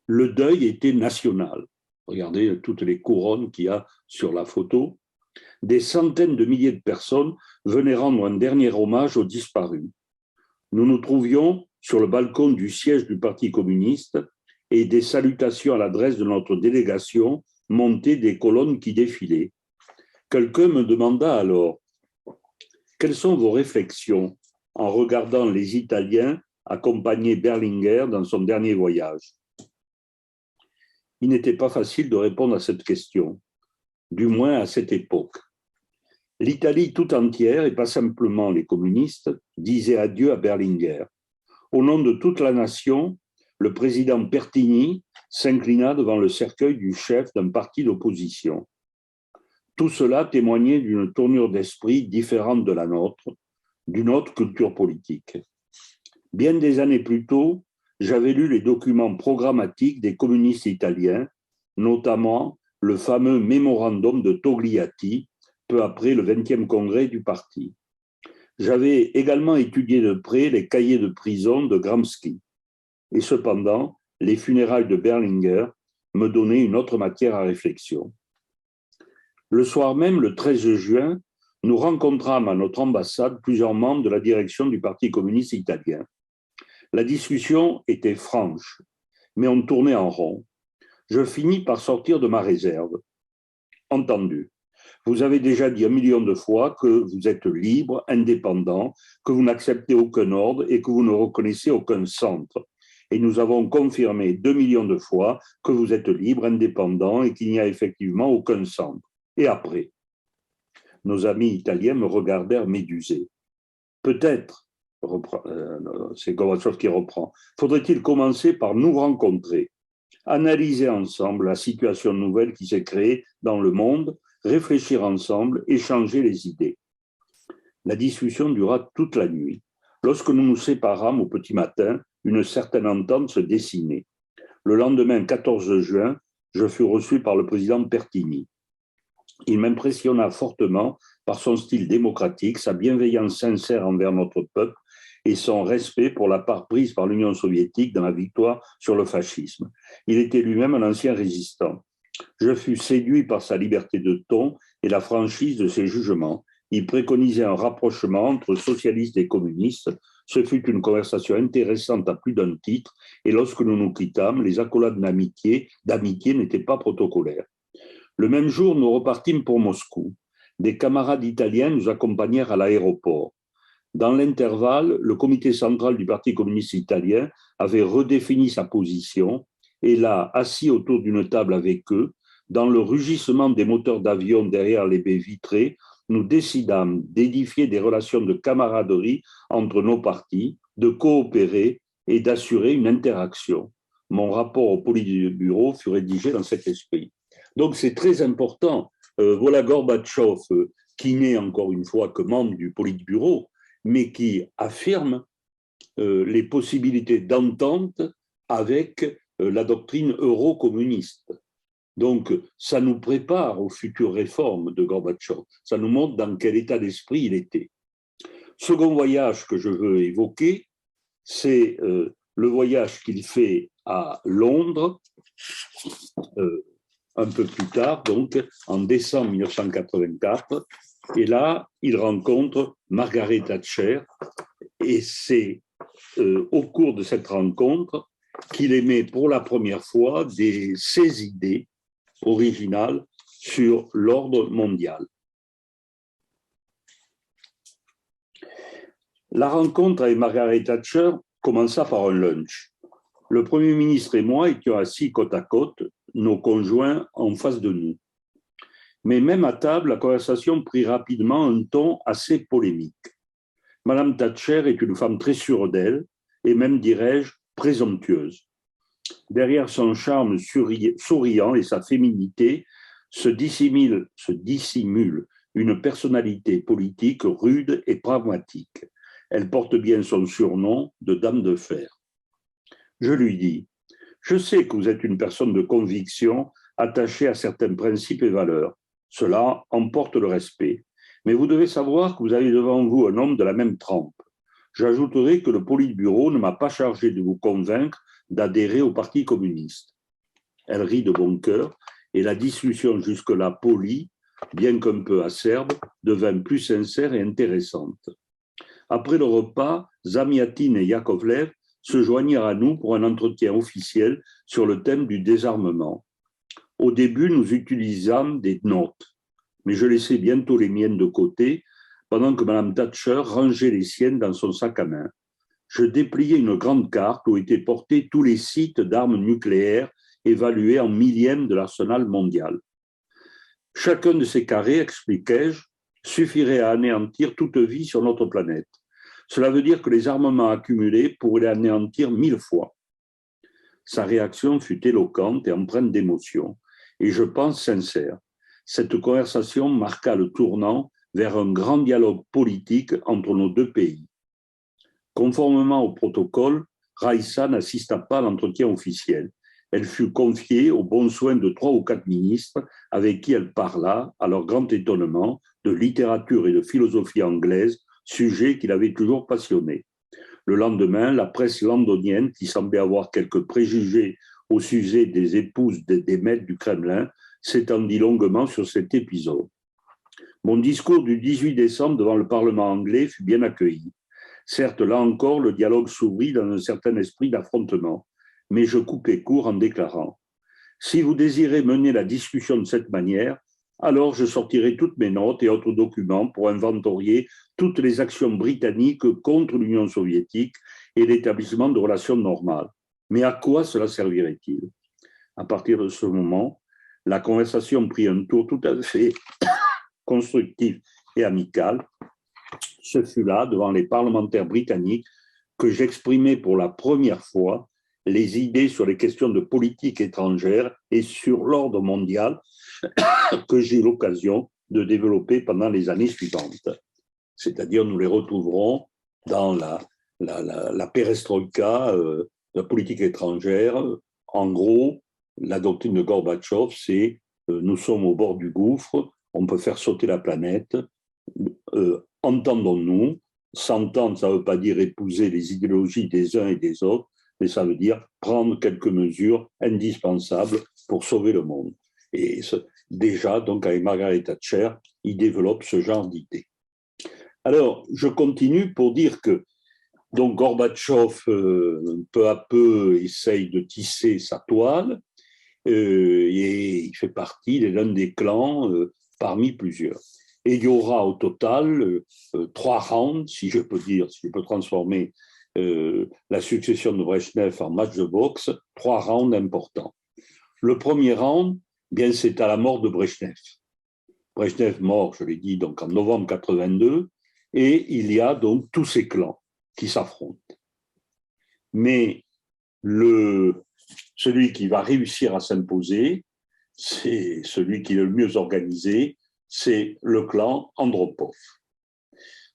Speaker 1: Le deuil était national. Regardez toutes les couronnes qu'il y a sur la photo. Des centaines de milliers de personnes venaient rendre un dernier hommage aux disparus. Nous nous trouvions sur le balcon du siège du Parti communiste et des salutations à l'adresse de notre délégation montaient des colonnes qui défilaient. Quelqu'un me demanda alors « Quelles sont vos réflexions ?» en regardant les Italiens accompagner Berlinguer dans son dernier voyage. Il n'était pas facile de répondre à cette question, du moins à cette époque. L'Italie tout entière, et pas simplement les communistes, disait adieu à Berlinguer. Au nom de toute la nation, le président Pertini s'inclina devant le cercueil du chef d'un parti d'opposition. Tout cela témoignait d'une tournure d'esprit différente de la nôtre, d'une autre culture politique. Bien des années plus tôt, j'avais lu les documents programmatiques des communistes italiens, notamment le fameux mémorandum de Togliatti, peu après le 20e congrès du parti. J'avais également étudié de près les cahiers de prison de Gramsci. Et cependant, les funérailles de Berlinguer me donnaient une autre matière à réflexion. Le soir même, le 13 juin, nous rencontrâmes à notre ambassade plusieurs membres de la direction du Parti communiste italien. La discussion était franche, mais on tournait en rond. Je finis par sortir de ma réserve. Entendu. Vous avez déjà dit 1 million de fois que vous êtes libre, indépendant, que vous n'acceptez aucun ordre et que vous ne reconnaissez aucun centre. Et nous avons confirmé 2 millions de fois que vous êtes libre, indépendant et qu'il n'y a effectivement aucun centre. Et après, nos amis italiens me regardèrent médusés. Peut-être, c'est Gorbatchev qui reprend, faudrait-il commencer par nous rencontrer, analyser ensemble la situation nouvelle qui s'est créée dans le monde, réfléchir ensemble, échanger les idées. La discussion dura toute la nuit. Lorsque nous nous séparâmes au petit matin, une certaine entente se dessinait. Le lendemain, 14 juin, je fus reçu par le président Pertini. Il m'impressionna fortement par son style démocratique, sa bienveillance sincère envers notre peuple et son respect pour la part prise par l'Union soviétique dans la victoire sur le fascisme. Il était lui-même un ancien résistant. Je fus séduit par sa liberté de ton et la franchise de ses jugements. Il préconisait un rapprochement entre socialistes et communistes. Ce fut une conversation intéressante à plus d'un titre, et lorsque nous nous quittâmes, les accolades d'amitié n'étaient pas protocolaires. Le même jour, nous repartîmes pour Moscou. Des camarades italiens nous accompagnèrent à l'aéroport. Dans l'intervalle, le comité central du Parti communiste italien avait redéfini sa position et là, assis autour d'une table avec eux, dans le rugissement des moteurs d'avion derrière les baies vitrées, nous décidâmes d'édifier des relations de camaraderie entre nos partis, de coopérer et d'assurer une interaction. mon rapport au Politburo fut rédigé dans cet esprit. Donc c'est très important. Voilà Gorbatchev, qui n'est encore une fois que membre du Politburo, mais qui affirme les possibilités d'entente avec la doctrine euro-communiste. Donc, ça nous prépare aux futures réformes de Gorbatchev. Ça nous montre dans quel état d'esprit il était. Second voyage que je veux évoquer, c'est le voyage qu'il fait à Londres, un peu plus tard, donc en décembre 1984. Et là, il rencontre Margaret Thatcher. Et c'est au cours de cette rencontre qu'il émet pour la première fois ses idées originales sur l'ordre mondial. La rencontre avec Margaret Thatcher commença par un lunch. Le Premier ministre et moi étions assis côte à côte, nos conjoints en face de nous. Mais même à table, la conversation prit rapidement un ton assez polémique. Madame Thatcher est une femme très sûre d'elle, et même, dirais-je, présomptueuse. Derrière son charme souriant et sa féminité se dissimule une personnalité politique rude et pragmatique. Elle porte bien son surnom de Dame de Fer. Je lui dis, je sais que vous êtes une personne de conviction attachée à certains principes et valeurs. Cela emporte le respect. Mais vous devez savoir que vous avez devant vous un homme de la même trempe. J'ajouterai que le Politburo ne m'a pas chargé de vous convaincre d'adhérer au Parti communiste. Elle rit de bon cœur et la discussion jusque-là polie, bien qu'un peu acerbe, devint plus sincère et intéressante. Après le repas, Zamiatin et Yakovlev se joignirent à nous pour un entretien officiel sur le thème du désarmement. Au début, nous utilisâmes des notes, mais je laissai bientôt les miennes de côté pendant que Mme Thatcher rangeait les siennes dans son sac à main. Je dépliai une grande carte où étaient portés tous les sites d'armes nucléaires évalués en millièmes de l'arsenal mondial. Chacun de ces carrés, expliquai-je, suffirait à anéantir toute vie sur notre planète. Cela veut dire que les armements accumulés pourraient l'anéantir 1000 fois. Sa réaction fut éloquente et empreinte d'émotion, et je pense sincère. Cette conversation marqua le tournant vers un grand dialogue politique entre nos deux pays. Conformément au protocole, Raïssa n'assista pas à l'entretien officiel. Elle fut confiée aux bons soins de 3 ou 4 ministres avec qui elle parla, à leur grand étonnement, de littérature et de philosophie anglaise, sujet qui l'avait toujours passionné. Le lendemain, la presse londonienne, qui semblait avoir quelques préjugés au sujet des épouses des maîtres du Kremlin, s'étendit longuement sur cet épisode. Mon discours du 18 décembre devant le Parlement anglais fut bien accueilli. Certes, là encore, le dialogue s'ouvrit dans un certain esprit d'affrontement, mais je coupai court en déclarant « Si vous désirez mener la discussion de cette manière, alors je sortirai toutes mes notes et autres documents pour inventorier toutes les actions britanniques contre l'Union soviétique et l'établissement de relations normales. Mais à quoi cela servirait-il » À partir de ce moment, la conversation prit un tour tout à fait constructif et amical. Ce fut là, devant les parlementaires britanniques, que j'exprimai pour la première fois les idées sur les questions de politique étrangère et sur l'ordre mondial que j'ai eu l'occasion de développer pendant les années suivantes. C'est-à-dire, nous les retrouverons dans la perestroïka, la politique étrangère. En gros, la doctrine de Gorbatchev, c'est nous sommes au bord du gouffre, on peut faire sauter la planète, entendons-nous. S'entendre, ça ne veut pas dire épouser les idéologies des uns et des autres, mais ça veut dire prendre quelques mesures indispensables pour sauver le monde. Et déjà, donc, avec Margaret Thatcher, il développe ce genre d'idées. Alors, je continue pour dire que donc Gorbatchev, peu à peu, essaye de tisser sa toile, et il fait partie, il est l'un des clans parmi plusieurs. Et il y aura au total 3 rounds, si je peux dire, si je peux transformer la succession de Brejnev en match de boxe, 3 rounds importants. Le premier round, bien, c'est à la mort de Brejnev. Brejnev mort, je l'ai dit, donc en novembre 82, et il y a donc tous ces clans qui s'affrontent. Mais le celui qui va réussir à s'imposer, c'est celui qui est le mieux organisé, c'est le clan Andropov.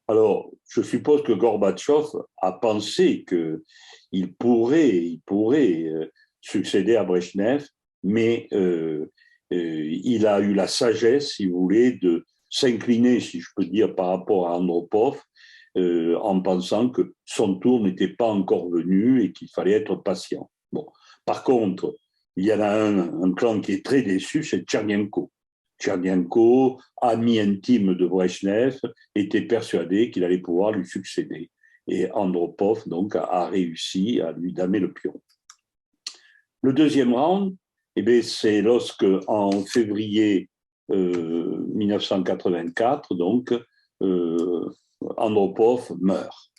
Speaker 1: Alors, je suppose que Gorbatchev a pensé qu'il pourrait succéder à Brejnev, mais il a eu la sagesse, si vous voulez, de s'incliner, si je peux dire, par rapport à Andropov, en pensant que son tour n'était pas encore venu et qu'il fallait être patient. Bon. Par contre, il y en a un clan qui est très déçu, c'est Tchernenko. Tchernenko, ami intime de Brejnev, était persuadé qu'il allait pouvoir lui succéder. Et Andropov, donc, a réussi à lui damer le pion. Le deuxième round, eh c'est lorsque, en février 1984, donc, Andropov meurt.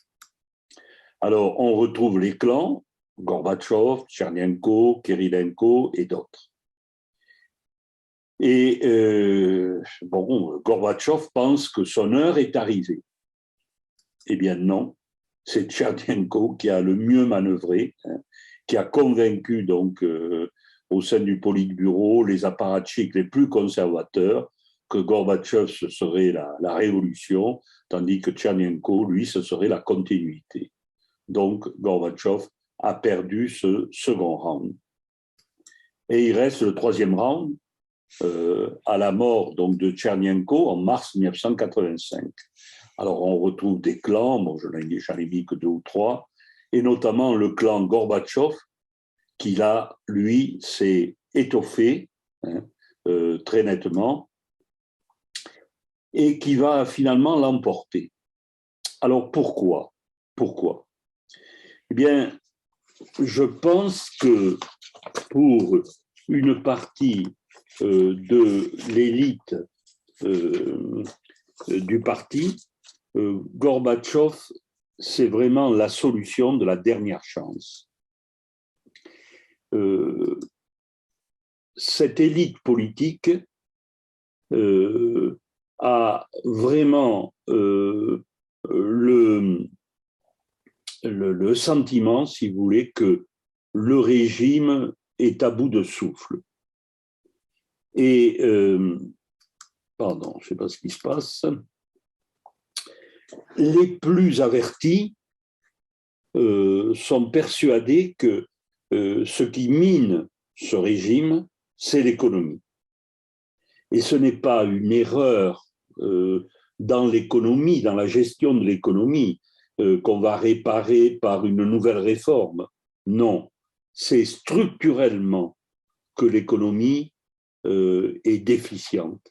Speaker 1: Alors, on retrouve les clans, Gorbatchev, Tchernenko, Kirilenko et d'autres. Et Gorbatchev pense que son heure est arrivée. Eh bien non, c'est Tchernenko qui a le mieux manœuvré, qui a convaincu donc au sein du Politburo les apparatchiks les plus conservateurs que Gorbatchev ce serait la révolution, tandis que Tchernenko, lui, ce serait la continuité. Donc Gorbatchev a perdu ce second round. Et il reste le troisième round, à la mort donc, de Tchernenko en mars 1985. Alors, on retrouve des clans, bon, j'en ai mis que 2 ou 3, et notamment le clan Gorbatchev, qui là, lui, s'est étoffé très nettement, et qui va finalement l'emporter. Alors, pourquoi? Eh bien, je pense que pour une partie de l'élite du parti, Gorbatchev, c'est vraiment la solution de la dernière chance. Cette élite politique a vraiment le sentiment, si vous voulez, que le régime est à bout de souffle. Et, pardon, je ne sais pas ce qui se passe. Les plus avertis sont persuadés que ce qui mine ce régime, c'est l'économie. Et ce n'est pas une erreur dans l'économie, dans la gestion de l'économie, qu'on va réparer par une nouvelle réforme. Non, c'est structurellement que l'économie est déficiente.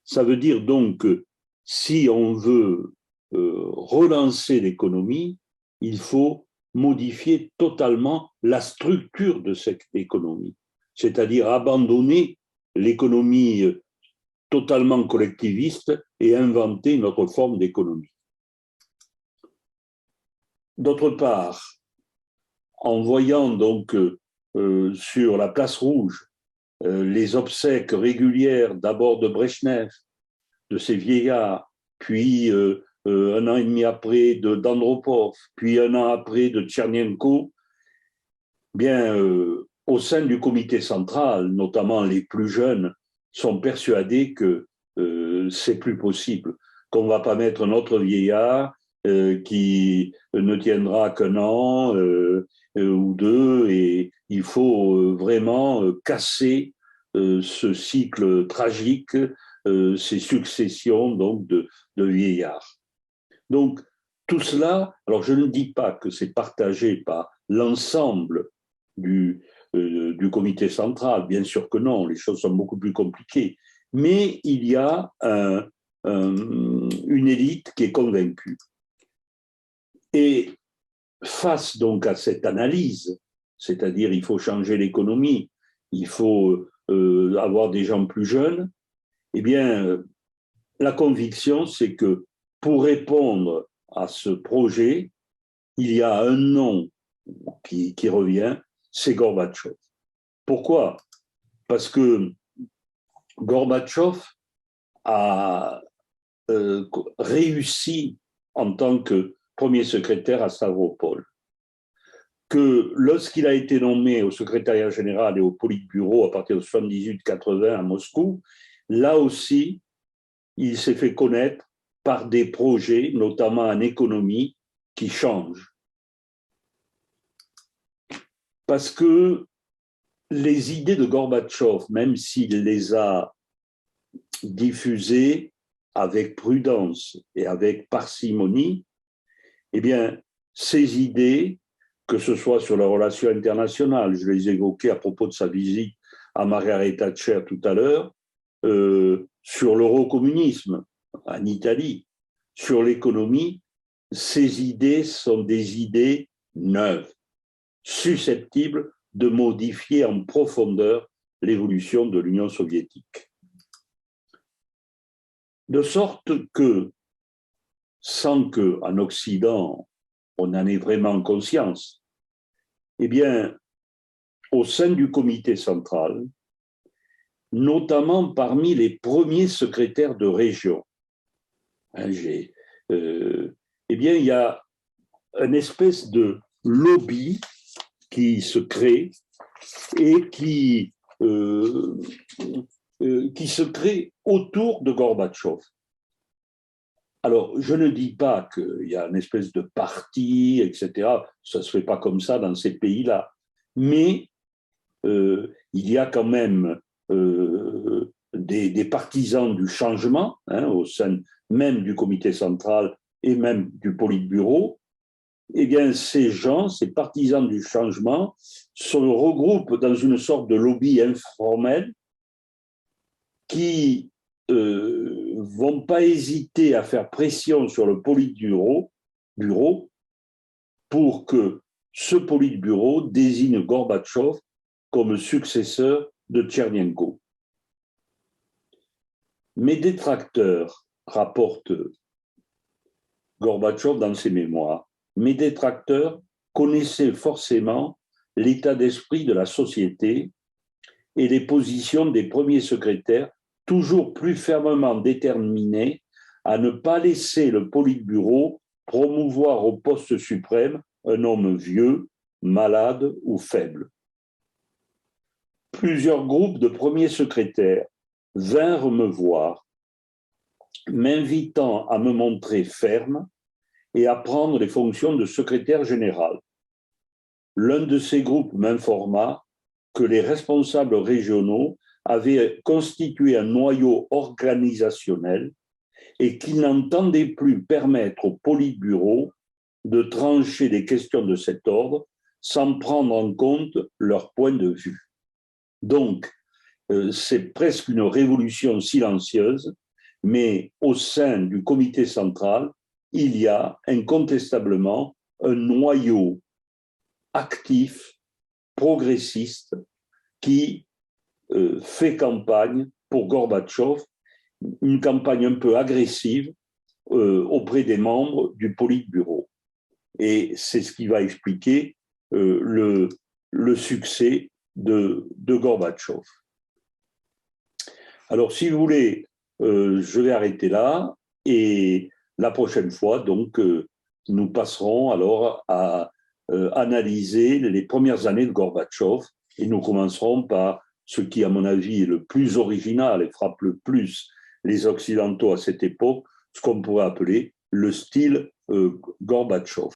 Speaker 1: Ça veut dire donc que si on veut relancer l'économie, il faut modifier totalement la structure de cette économie, c'est-à-dire abandonner l'économie totalement collectiviste et inventer une autre forme d'économie. D'autre part, en voyant donc sur la place rouge les obsèques régulières d'abord de Brejnev, de ces vieillards, puis un an et demi après d'Andropov, puis un an après de Tchernenko, bien, au sein du comité central, notamment les plus jeunes, sont persuadés que c'est plus possible, qu'on ne va pas mettre un autre vieillard qui ne tiendra qu'un an ou deux, et il faut vraiment casser ce cycle tragique, ces successions donc, de vieillards. Donc, tout cela, alors je ne dis pas que c'est partagé par l'ensemble du comité central, bien sûr que non, les choses sont beaucoup plus compliquées, mais il y a une élite qui est convaincue. Et face donc à cette analyse, c'est-à-dire il faut changer l'économie, il faut avoir des gens plus jeunes, eh bien, la conviction, c'est que pour répondre à ce projet, il y a un nom qui revient, c'est Gorbatchev. Pourquoi? Parce que Gorbatchev a réussi en tant que premier secrétaire à Stavropol. que lorsqu'il a été nommé au secrétariat général et au Politburo à partir de 78-80 à Moscou, là aussi, il s'est fait connaître par des projets, notamment en économie, qui changent. Parce que les idées de Gorbatchev, même s'il les a diffusées avec prudence et avec parcimonie, eh bien, ces idées, que ce soit sur la relation internationale, je les évoquais à propos de sa visite à Margaret Thatcher tout à l'heure, sur l'eurocommunisme en Italie, sur l'économie, ces idées sont des idées neuves, susceptibles de modifier en profondeur l'évolution de l'Union soviétique. De sorte que, sans qu'en Occident, on en ait vraiment conscience, eh bien, au sein du comité central, notamment parmi les premiers secrétaires de région, eh bien, il y a une espèce de lobby qui se crée et qui se crée autour de Gorbatchev. Alors, je ne dis pas qu'il y a une espèce de parti, etc. Ça ne se fait pas comme ça dans ces pays-là. Mais il y a quand même des partisans du changement au sein même du comité central et même du Politburo. Eh bien, ces gens, ces partisans du changement, se regroupent dans une sorte de lobby informel qui vont pas hésiter à faire pression sur le Politburo pour que ce Politburo désigne Gorbatchev comme successeur de Tchernenko. Mes détracteurs, rapporte Gorbatchev dans ses mémoires, mes détracteurs connaissaient forcément l'état d'esprit de la société et les positions des premiers secrétaires, toujours plus fermement déterminés à ne pas laisser le Politburo promouvoir au poste suprême un homme vieux, malade ou faible. Plusieurs groupes de premiers secrétaires vinrent me voir, m'invitant à me montrer ferme et à prendre les fonctions de secrétaire général. L'un de ces groupes m'informa que les responsables régionaux avaient constitué un noyau organisationnel et qu'ils n'entendaient plus permettre au Politburo de trancher des questions de cet ordre sans prendre en compte leur point de vue. Donc, c'est presque une révolution silencieuse, mais au sein du comité central, il y a incontestablement un noyau actif, progressiste, qui fait campagne pour Gorbatchev, une campagne un peu agressive auprès des membres du Politburo. Et c'est ce qui va expliquer le succès de Gorbatchev. Alors, si vous voulez, je vais arrêter là et la prochaine fois, donc, nous passerons alors à analyser les premières années de Gorbatchev et nous commencerons par ce qui, à mon avis, est le plus original et frappe le plus les Occidentaux à cette époque, ce qu'on pourrait appeler le style Gorbatchev.